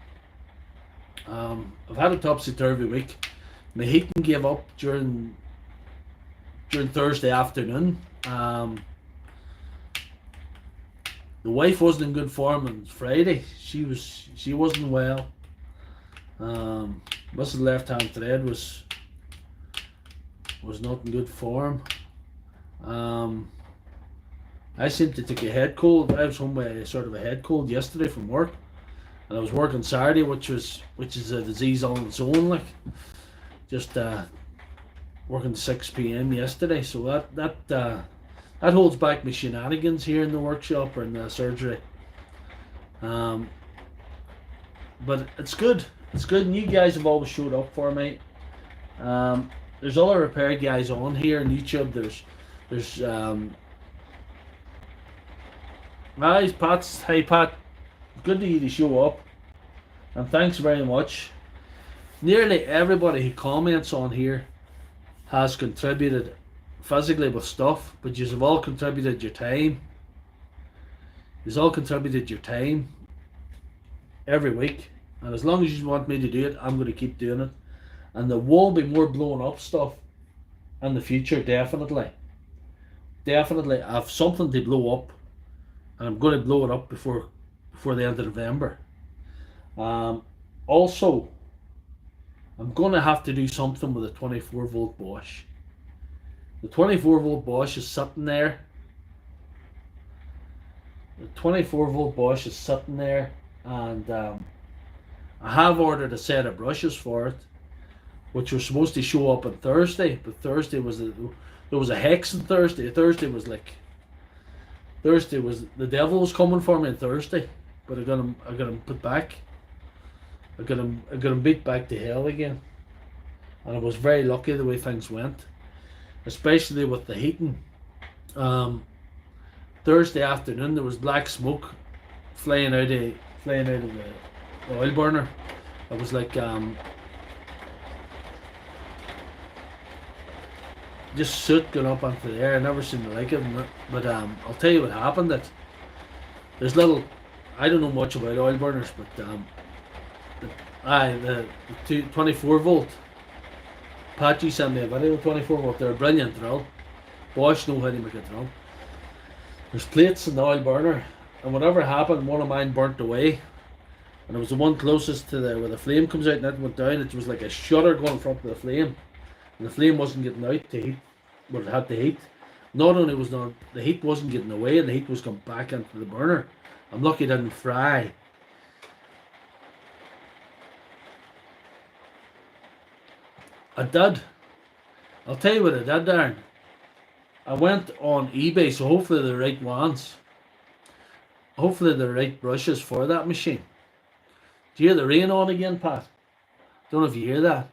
I've had a topsy-turvy week. My heating gave up during Thursday afternoon. The wife wasn't in good form on Friday. She wasn't well. Mrs. Lefthandthread was not in good form. I seemed to take a head cold. I was home with a sort of a head cold yesterday from work, and I was working Saturday, which is a disease on its own. Like just working 6 p.m. yesterday, so that holds back my shenanigans here in the workshop or in the surgery. But it's good. It's good, and you guys have always showed up for me. There's other repair guys on here on YouTube. There's Hi Pat. Hey Pat, good to you to show up, and thanks very much. Nearly everybody who comments on here has contributed physically with stuff, but you have all contributed your time. You've all contributed your time every week, and as long as you want me to do it, I'm going to keep doing it. And there will be more blowing up stuff in the future, definitely. Definitely, I have something to blow up, and I'm going to blow it up before the end of November. Also, I'm going to have to do something with a 24 volt Bosch. The 24 volt Bosch is sitting there. The 24 volt Bosch is sitting there, and I have ordered a set of brushes for it, which were supposed to show up on Thursday, but there was a hex on Thursday. Thursday was the devil was coming for me on Thursday, but I got him put back. I got him beat back to hell again, and I was very lucky the way things went, especially with the heating. Thursday afternoon there was black smoke flying out of the oil burner. It was like just soot going up into the air. I never seen the like it. But I'll tell you what happened. That there's little. I don't know much about oil burners, but the 24 volt. Patchy sent me a video of 24 volt. They're a brilliant drill. Bosch know how to make a drill. There's plates in the oil burner, and whatever happened, one of mine burnt away, and it was the one closest to where the flame comes out, and it went down. It was like a shutter going in front of the flame, and the flame wasn't getting out to heat, but it had to heat. Not only was the heat wasn't getting away, and the heat was coming back into the burner. I'm lucky it didn't fry. I did. I'll tell you what I did, Darren. I went on eBay, so hopefully the right ones. Hopefully the right brushes for that machine. Do you hear the rain on again, Pat? Don't know if you hear that.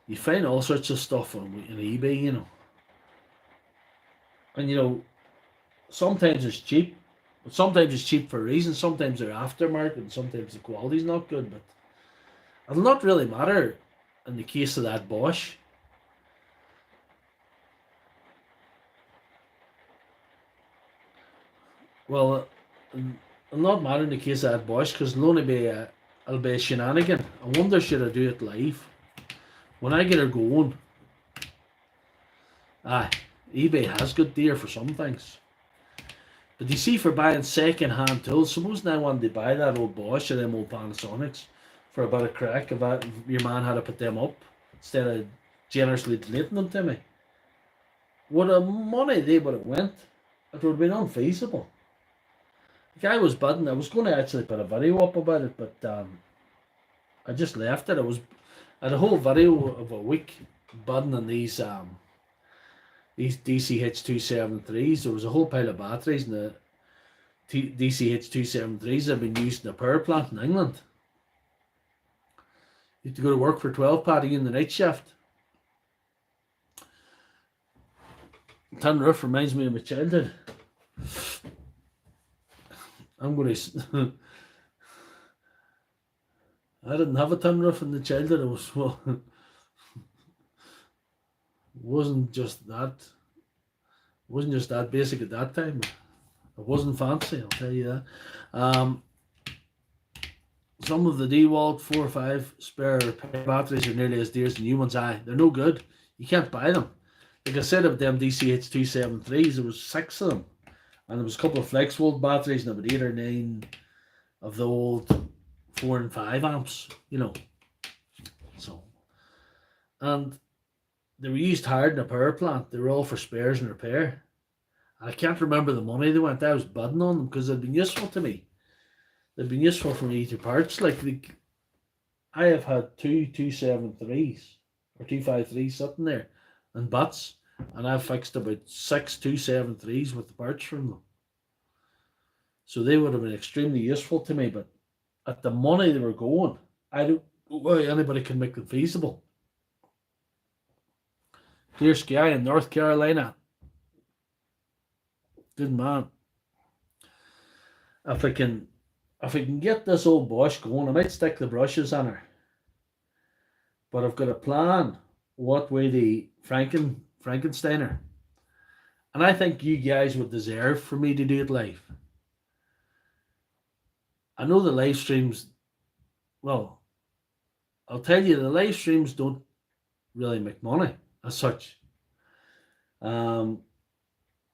You find all sorts of stuff on eBay, you know. And sometimes it's cheap. But sometimes it's cheap for a reason. Sometimes they're aftermarket, and sometimes the quality's not good. But it'll not really matter in the case of that Bosch. Well, it'll not matter in the case of that Bosch, because it'll be a shenanigan. I wonder should I do it live when I get her going. eBay has good deal for some things. But you see, for buying second-hand tools, supposing I wanted to buy that old Bosch or them old Panasonics for a bit of crack, if your man had to put them up instead of generously donating them to me, what a money they would have went, it would have been unfeasible. The guy was bidding. I was going to actually put a video up about it, but I just left it. I had a whole video of a week bidding on these DCH273s. There was a whole pile of batteries in the DCH273s that have been used in a power plant in England. You have to go to work for 12 Paddy in the night shift. Tin roof reminds me of my childhood. I'm going to. I didn't have a tin roof in the childhood. It was well. wasn't just that wasn't just that basic at that time. It wasn't fancy, I'll tell you that. Um, some of the DeWalt 4 or 5 spare repair batteries are nearly as dear as the new ones. They're no good. You can't buy them. Like I said about them DCH 273s, there was 6 of them. And there was a couple of FlexVolt batteries and about 8 or 9 of the old 4 and 5 amps, So, and they were used hard in a power plant. They were all for spares and repair. And I can't remember the money they went. I was bidding on them because they'd been useful to me. They've been useful for me to parts. I have had 273s or 253s sitting there and butts, and I've fixed about 6 273s with the parts from them. So they would have been extremely useful to me, but at the money they were going, I don't know why anybody can make them feasible. Clear Sky in North Carolina. Good man. If I can get this old Bosch going, I might stick the brushes on her. But I've got a plan what way the Frankensteiner. And I think you guys would deserve for me to do it live. I know the live streams, well, I'll tell you, the live streams don't really make money as such. And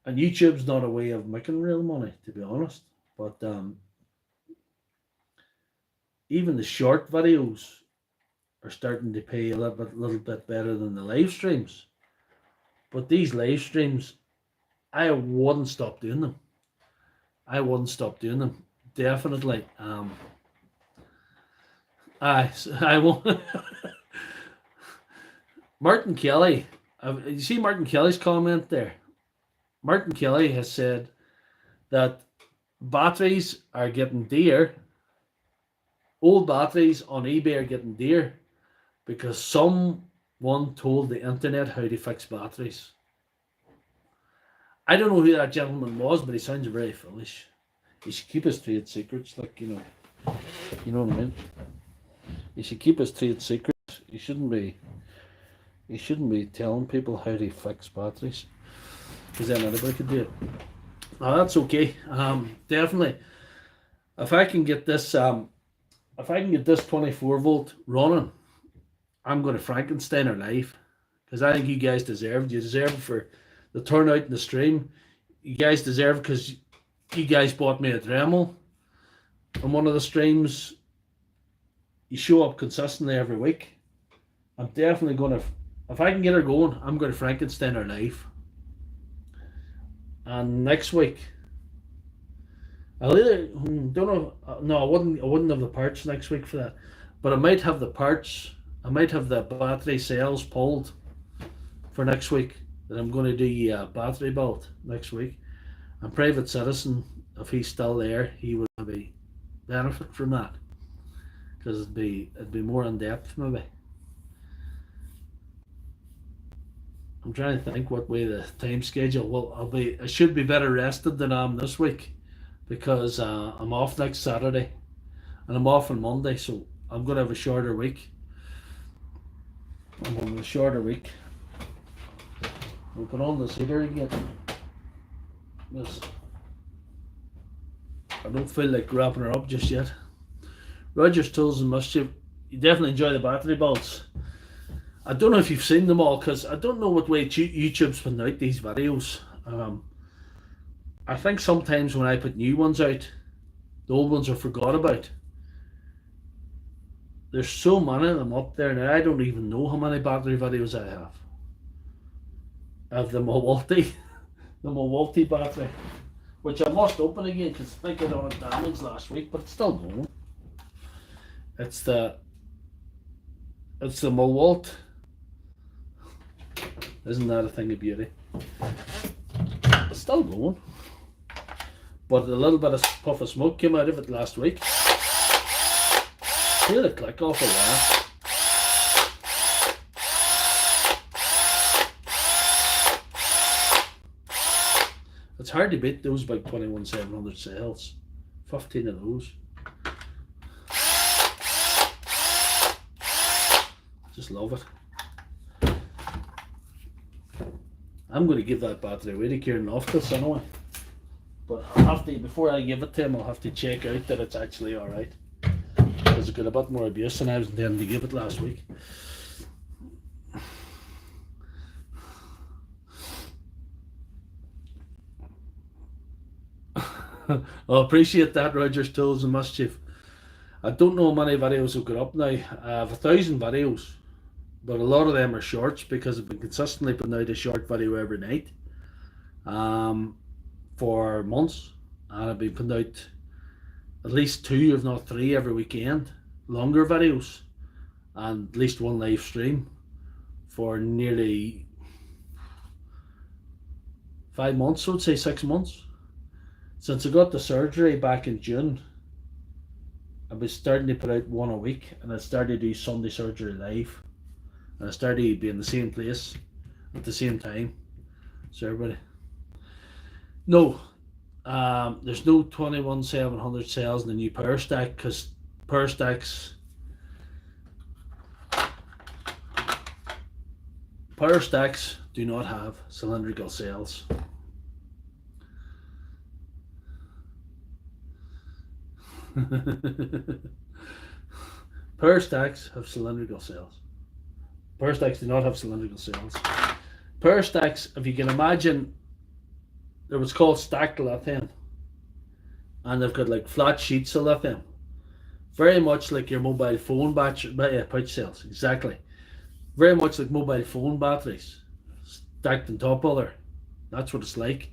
YouTube's not a way of making real money, to be honest. But even the short videos are starting to pay a little bit better than the live streams. But these live streams, I wouldn't stop doing them. Definitely. I won't. Martin Kelly. You see Martin Kelly's comment there? Martin Kelly has said that batteries are getting dear. Old batteries on eBay are getting dear because someone told the internet how to fix batteries. I don't know who that gentleman was, but he sounds very foolish. He should keep his trade secrets, you know what I mean? He should keep his trade secrets. He shouldn't be telling people how to fix batteries, because then anybody could do it. Now that's okay. Definitely, if I can get this 24 volt running, I'm going to Frankenstein her live, because I think you guys deserve it. You deserve it for the turnout in the stream. You guys deserve it because you guys bought me a Dremel on one of the streams. You show up consistently every week. I'm definitely going to, if I can get her going, I'm going to Frankenstein her live. And next week, I'll either don't know. No, I wouldn't have the parts next week for that, but I might have the parts. I might have the battery cells pulled for next week. That I'm going to do battery build next week. And Private Citizen, if he's still there, he would maybe benefit from that, because it'd be more in depth maybe. I'm trying to think what way the time schedule. Well, I should be better rested than I am this week, because I'm off next Saturday and I'm off on Monday, so I'm going to have a shorter week. We'll put on this heater again. Yes. I don't feel like wrapping her up just yet. Roger's Tools and Mischief. You definitely enjoy the battery builds. I don't know if you've seen them all, because I don't know what way YouTube's putting out these videos. I think sometimes when I put new ones out, the old ones are forgot about. There's so many of them up there now, I don't even know how many battery videos I have. I have the Milwaukee battery, which I must open again because I think I got it damaged last week, but it's still going. It's the Milwaukee. Isn't that a thing of beauty? It's still going, but a little bit of puff of smoke came out of it last week. Hear the click off of that. It's hard to beat those big 21700 cells. 15 of those. Just love it. I'm going to give that battery away to Kieran Loftus anyway. But I'll have to, before I give it to him, I'll have to check out that it's actually alright. Because it got a bit more abuse than I was intending to give it last week. I appreciate that, Rogers Tools and Mischief. I don't know how many videos I've got up now. I have 1,000 videos, but a lot of them are shorts because I've been consistently putting out a short video every night for months, and I've been putting out at least 2 if not 3 every weekend, longer videos, and at least 1 live stream for nearly 5 months, I would say 6 months. Since I got the surgery back in June, I was starting to put out 1 a week, and I started to do Sunday Surgery live, and I started to be in the same place at the same time. So everybody, no, there's no 21,700 cells in the new power stack because power stacks do not have cylindrical cells. Power stacks have cylindrical cells. Power stacks do not have cylindrical cells. Power stacks, if you can imagine, they're what's called stacked lithium, and they've got like flat sheets of lithium, very much like your mobile phone battery, pouch cells, exactly. Very much like mobile phone batteries, stacked on top of there. That's what it's like.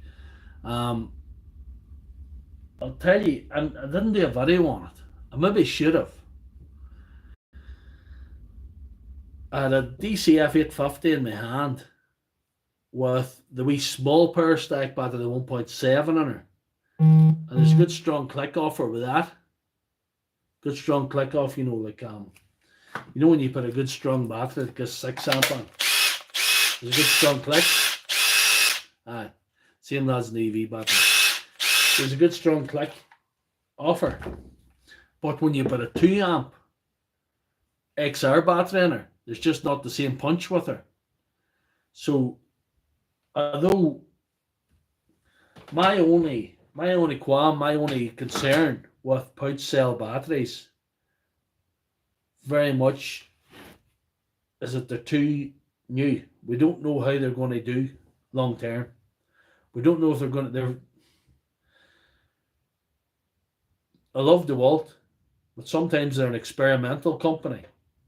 I'll tell you, I didn't do a video on it. I maybe should have. I had a DCF 850 in my hand with the wee small power stack battery, the 1.7 in her. And there's a good strong click offer with that. Good strong click off, like when you put a good strong battery that gets 6 amp on. There's a good strong click. Aye. Same as an EV battery. There's a good strong click offer. But when you put a 2 amp XR battery in her, there's just not the same punch with her. So although my only concern with pouch cell batteries very much is that they're too new. We don't know how they're going to do long term. We don't know if they're going to. I love DeWalt, but sometimes they're an experimental company.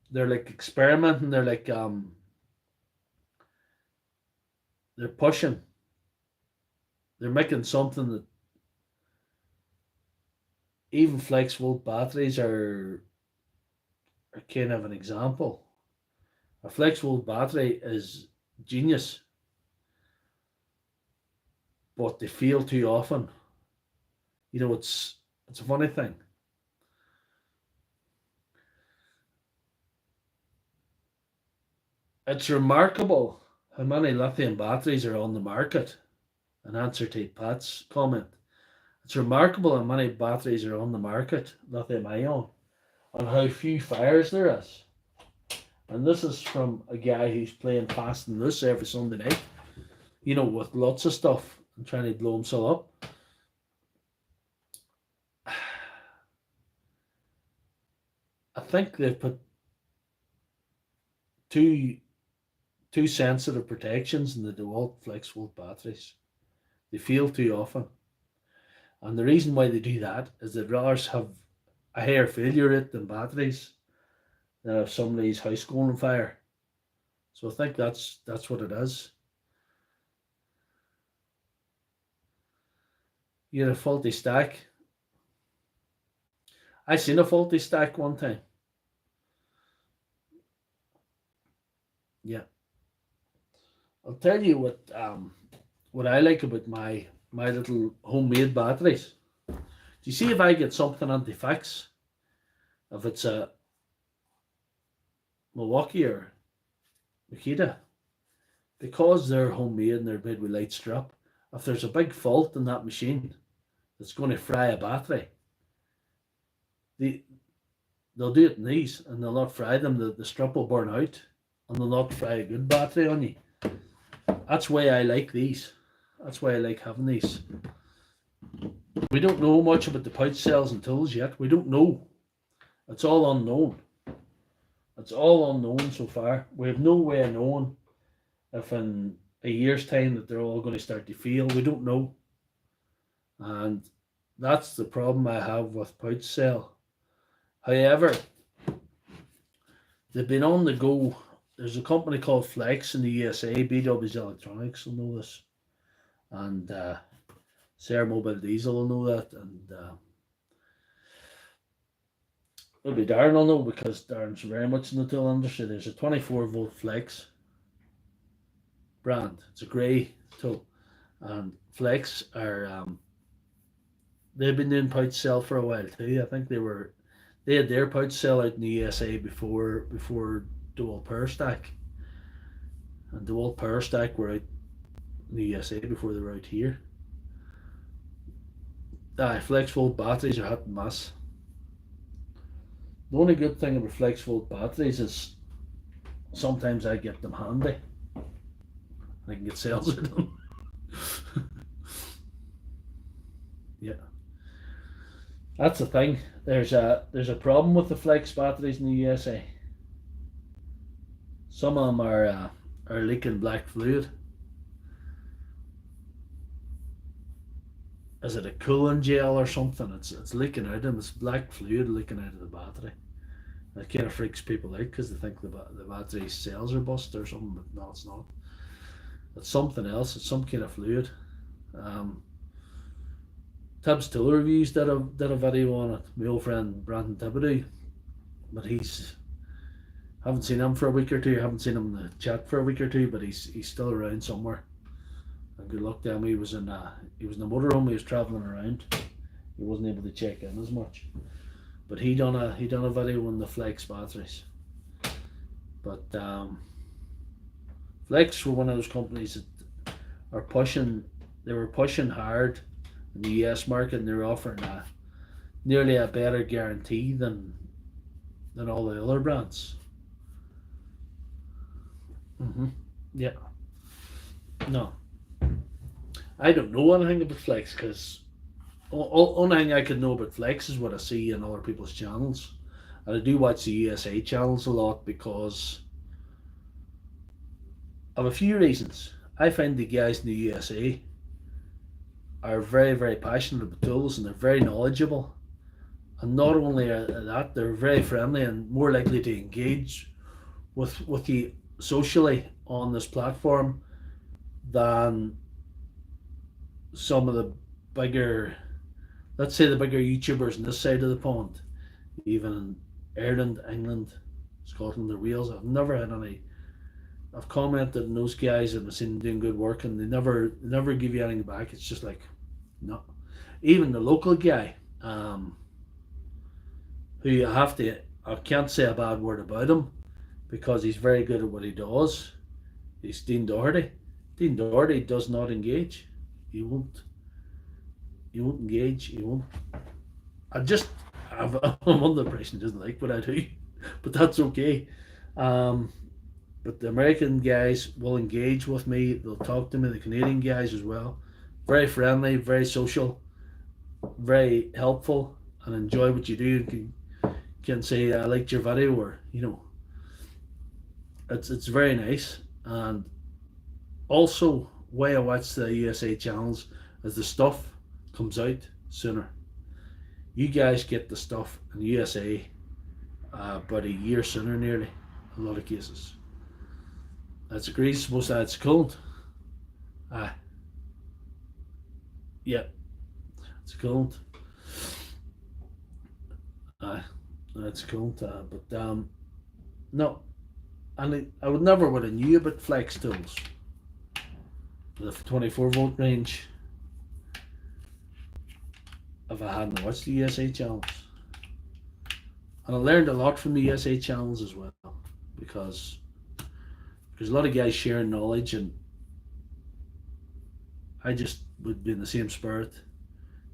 They're like experimenting. They're like they're pushing. They're making something that even flex volt batteries are kind of an example. A flex volt battery is genius, but they fail too often. It's a funny thing. It's remarkable how many lithium batteries are on the market. In answer to Pat's comment, it's remarkable how many batteries are on the market, lithium ion, and how few fires there is. And this is from a guy who's playing fast and loose every Sunday night, with lots of stuff and trying to blow himself up. I think they've put too sensitive protections in the DeWalt flex volt batteries. They fail too often. And the reason why they do that is that ours have a higher failure rate than batteries that have somebody's house going on fire. So I think that's what it is. You had a faulty stack. I seen a faulty stack one time. Yeah. I'll tell you what I like about my little homemade batteries. Do you see if I get something anti-fix, if it's a Milwaukee or Makita, because they're homemade and they're made with light strap, if there's a big fault in that machine that's going to fry a battery, they'll do it in these and they'll not fry them. The strap will burn out and they'll not fry a good battery on you. That's why I like these. That's why I like having these. We don't know much about the pouch cells and tools yet. We don't know. It's all unknown. It's all unknown so far. We have no way of knowing if in a year's time that they're all going to start to fail. We don't know. And that's the problem I have with pouch cell. However, they've been on the go. There's a company called Flex in the USA, BW's Electronics will know this. And Sarah Mobile Diesel will know that. And maybe Darren will know because Darren's very much in the tool industry. There's a 24-volt Flex brand. It's a grey tool. And Flex are they've been doing pouch cell for a while too. I think they had their pouch cell out in the USA before Dual Power Stack. And Dual Power Stack were out in the USA before they were out here. Flex volt batteries are hot and mass. The only good thing about flex volt batteries is sometimes I get them handy. I can get sales of them. Yeah. That's the thing. There's a problem with the flex batteries in the USA. Some of them are leaking black fluid. Is it a cooling gel or something? It's leaking out of them. It's black fluid leaking out of the battery. That kind of freaks people out because they think the battery cells are busted or something, but no, it's not. It's something else. It's some kind of fluid. Tibbs Tool Reviews did a video on it. My old friend Brandon Thibodeau, but haven't seen him for a week or two. Haven't seen him in the chat for a week or two, but he's still around somewhere. And good luck to him. He was in the motorhome. He was travelling around. He wasn't able to check in as much. But he done a video on the Flex batteries. But Flex were one of those companies that are pushing. They were pushing hard in the US market, and they were offering nearly a better guarantee than all the other brands. Yeah. No. I don't know anything about Flex because only thing I could know about Flex is what I see in other people's channels. And I do watch the USA channels a lot because of a few reasons. I find the guys in the USA are very, very passionate about tools and they're very knowledgeable. And not only that, they're very friendly and more likely to engage with you socially on this platform than some of the bigger, let's say the bigger YouTubers on this side of the pond, even in Ireland, England, Scotland or Wales. I've never had any. I've commented on those guys and I've seen them doing good work and they never give you anything back. It's just like, no. Even the local guy, who I can't say a bad word about him because he's very good at what he does. He's Dean Doherty. Dean Doherty does not engage. He won't engage. He won't. I'm under the impression he doesn't like what I do, but that's okay. But the American guys will engage with me. They'll talk to me. The Canadian guys as well. Very friendly, very social, very helpful, and enjoy what you do. Can say I liked your video, or it's very nice. And also, why I watch the USA channels is the stuff comes out sooner. You guys get the stuff in the USA about a year sooner, nearly, in a lot of cases. That's a grease, supposed to add coolant. Yeah, it's coolant. That's coolant. But no, and I would never have knew about Flex tools. The 24-volt range if I hadn't watched the USA channels. And I learned a lot from the USA channels as well, because there's a lot of guys sharing knowledge, and I just would be in the same spirit.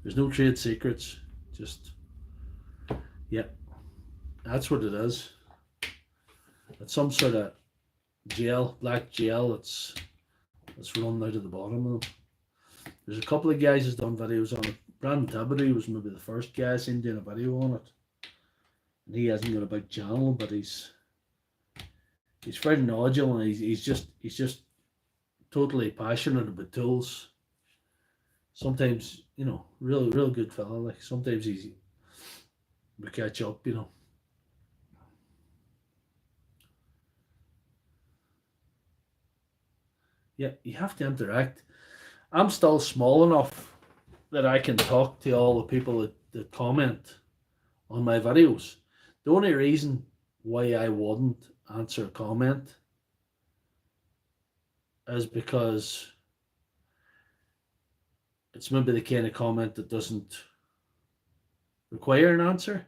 There's no trade secrets, just, yeah, that's what it is. It's some sort of gel, black gel, it's It's run out of the bottom of them. There's a couple of guys who's done videos on it. Brandon Tibbetty was maybe the first guy I seen doing a video on it. And he hasn't got a big channel, but he's very knowledgeable, and he's just totally passionate about tools. Sometimes, you know, real good fella. Like sometimes we catch up, you know. Yeah, you have to interact. I'm still small enough that I can talk to all the people that comment on my videos. The only reason why I wouldn't answer a comment is because it's maybe the kind of comment that doesn't require an answer.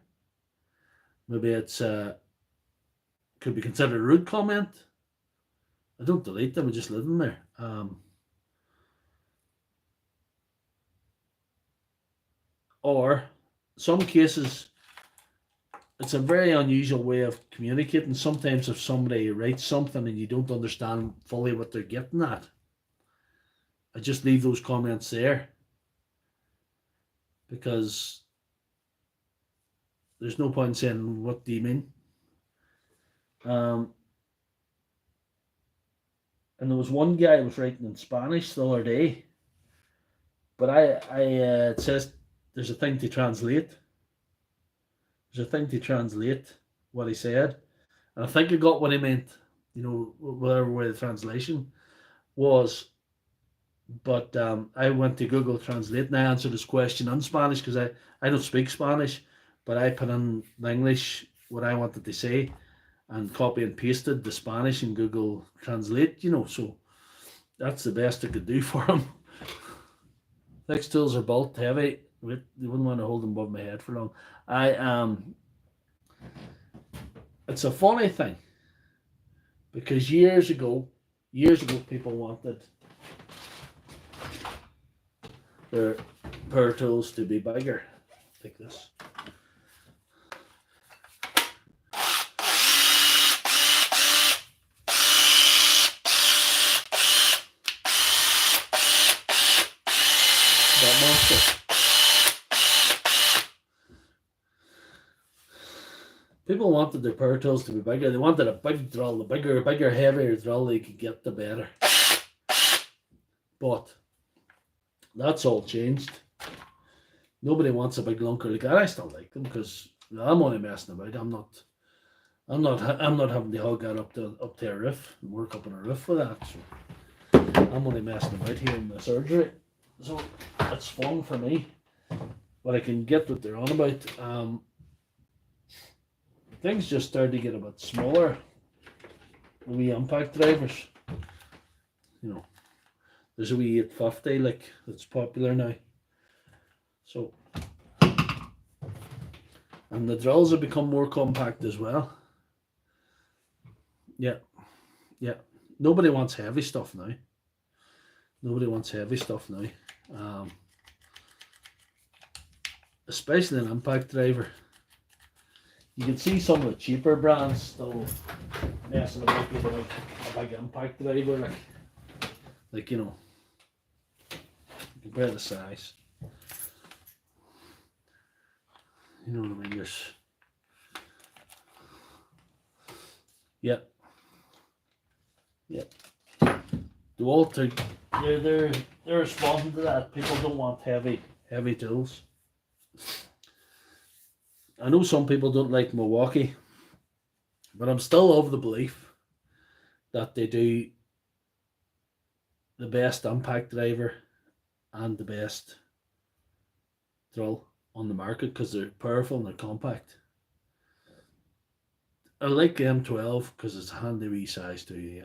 Maybe it's could be considered a rude comment. I don't delete them, I just leave them there. Or some cases, it's a very unusual way of communicating. Sometimes if somebody writes something and you don't understand fully what they're getting at, I just leave those comments there, because there's no point in saying, what do you mean? And there was one guy who was writing in Spanish the other day, but it says there's a thing to translate. There's a thing to translate what he said, and I think I got what he meant. You know, whatever way the translation was. But I went to Google Translate and I answered his question in Spanish, because I don't speak Spanish, but I put in the English what I wanted to say and copy and pasted the Spanish in Google Translate, you know, so that's the best I could do for him. Flex tools are bolt heavy. You wouldn't want to hold them above my head for long. It's a funny thing, because years ago people wanted their power tools to be bigger, like this. That monster. People wanted their power tools to be bigger. They wanted a big drill. The bigger, heavier drill they could get, the better. But that's all changed. Nobody wants a big lunker like that. I still like them, because I'm only messing about. I'm not having to hug that up to a roof and work up on a roof with that. So I'm only messing about here in the surgery. So it's fun for me. But I can get what they're on about. Things just started to get a bit smaller. The wee impact drivers. You know, there's a wee 850 like that's popular now. So, and the drills have become more compact as well. Yeah. Nobody wants heavy stuff now. Especially an impact driver. You can see some of the cheaper brands still messing about with a big impact driver, like you know, compare the size. You know what I mean? Yeah. They're responding to that. People don't want heavy tools. I know some people don't like Milwaukee, but I'm still of the belief that they do the best impact driver and the best drill on the market, because they're powerful and they're compact. I like the M12 because it's a handy wee size too. Yeah.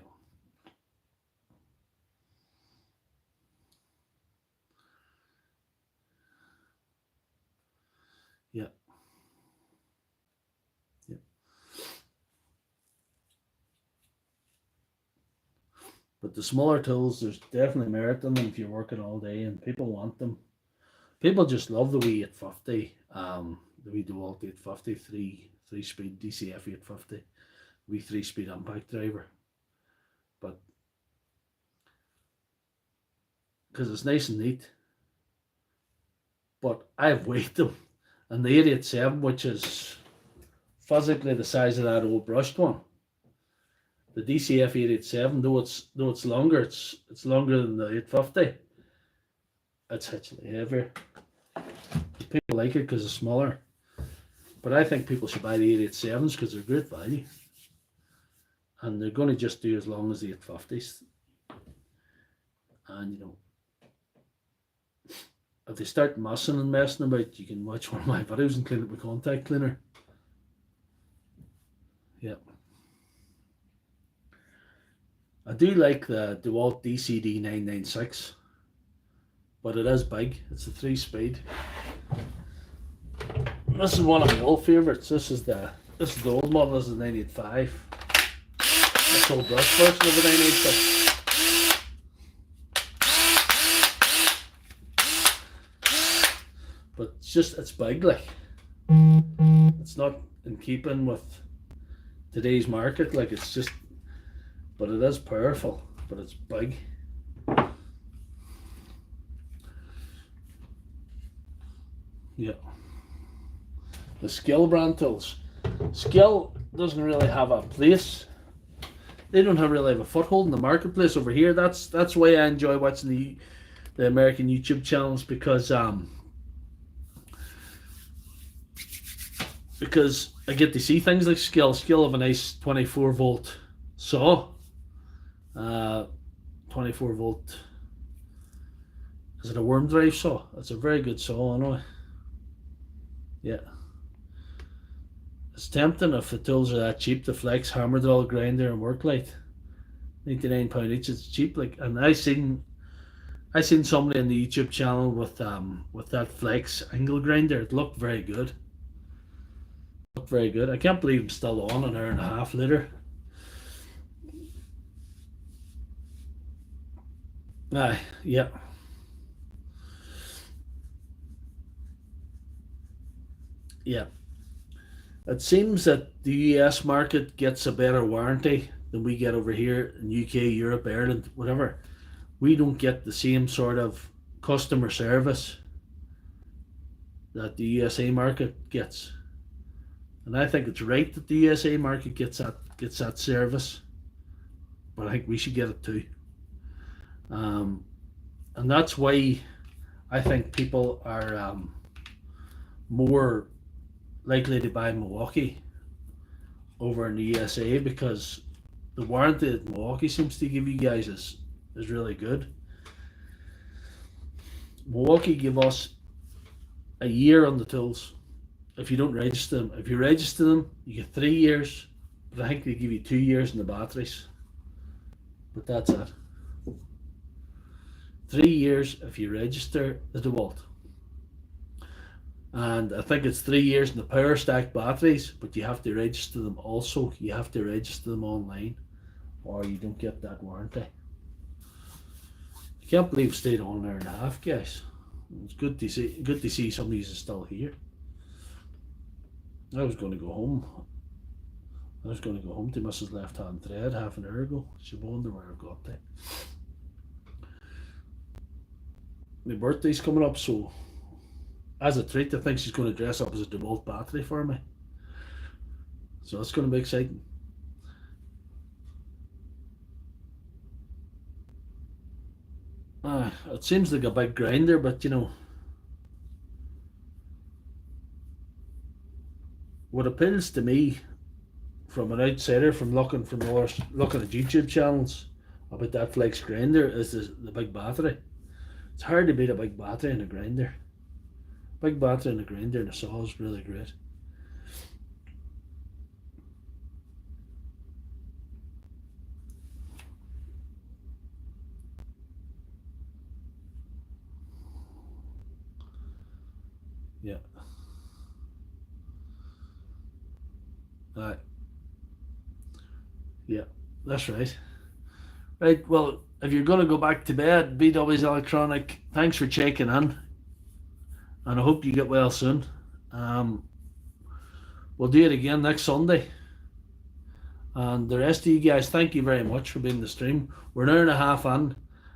But the smaller tools, there's definitely merit in them if you're working all day, and people want them. People just love the wee 850, the wee DeWalt 850, three speed DCF 850, wee 3-speed impact driver. But because it's nice and neat. But I've weighed them, and the 887, which is physically the size of that old brushed one, the DCF 887, though it's longer, it's longer than the 850. It's actually heavier. People like it because it's smaller, but I think people should buy the 887s because they're great value, and they're going to just do as long as the 850s. And if they start mussing and messing about, you can watch one of my videos and clean it with contact cleaner. Yeah. I do like the DeWalt DCD 996, but it is big. It's a 3-speed. This is one of my old favourites. This is the old model. This is the 985. That's the old brush version of the 986. But it's big, like. It's not in keeping with today's market, like but it is powerful, but it's big. Yeah. The Skill brand tools. Skill doesn't really have a place. They don't really have a foothold in the marketplace over here. That's why I enjoy watching the American YouTube channels, because I get to see things like Skill. Skill have a nice 24 volt saw. 24 volt. Is it a worm drive saw? It's a very good saw anyway. Yeah. It's tempting if the tools are that cheap. The Flex hammer drill grinder and work light, £99 each. It's cheap. Like, and I seen somebody on the YouTube channel with that Flex angle grinder. It looked very good. I can't believe I'm still on an hour and a half later. Yeah. Yeah. It seems that the US market gets a better warranty than we get over here in UK, Europe, Ireland, whatever. We don't get the same sort of customer service that the USA market gets. And I think it's right that the USA market gets that service, but I think we should get it too. And that's why I think people are more likely to buy Milwaukee over in the USA, because the warranty that Milwaukee seems to give you guys is really good. Milwaukee give us a year on the tools if you don't register them. If you register them, you get 3 years, but I think they give you 2 years in the batteries. But that's it. 3 years if you register the DeWalt. And I think it's 3 years in the power stack batteries, but you have to register them also. You have to register them online, or you don't get that warranty. I can't believe it stayed on an hour and a half, guys. It's good to see somebody's still here. I was going to go home. To Mrs. Left Hand Thread half an hour ago. She wonder where I've got to. My birthday's coming up, so as a treat, I think she's going to dress up as a DeWalt battery for me. So that's going to be exciting. It seems like a big grinder, but what appeals to me from an outsider, from looking at YouTube channels about that Flex grinder, is the big battery. It's hard to beat a big battery and a grinder. Big battery and a grinder and a saw is really great. Yeah. Yeah, that's right. Right, well, if you're going to go back to bed, BW's Electronic, thanks for checking in, and I hope you get well soon. We'll do it again next Sunday. And the rest of you guys, thank you very much for being in the stream. We're an hour and a half in,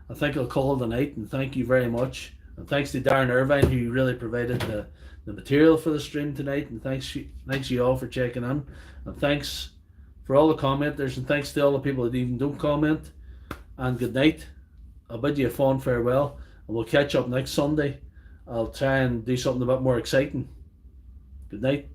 I think I'll call it a night, and thank you very much. And thanks to Darren Irvine, who really provided the material for the stream tonight. And thanks you all for checking in. And thanks for all the commenters, and thanks to all the people that even don't comment. And good night. I'll bid you a fond farewell, and we'll catch up next Sunday. I'll try and do something a bit more exciting. Good night.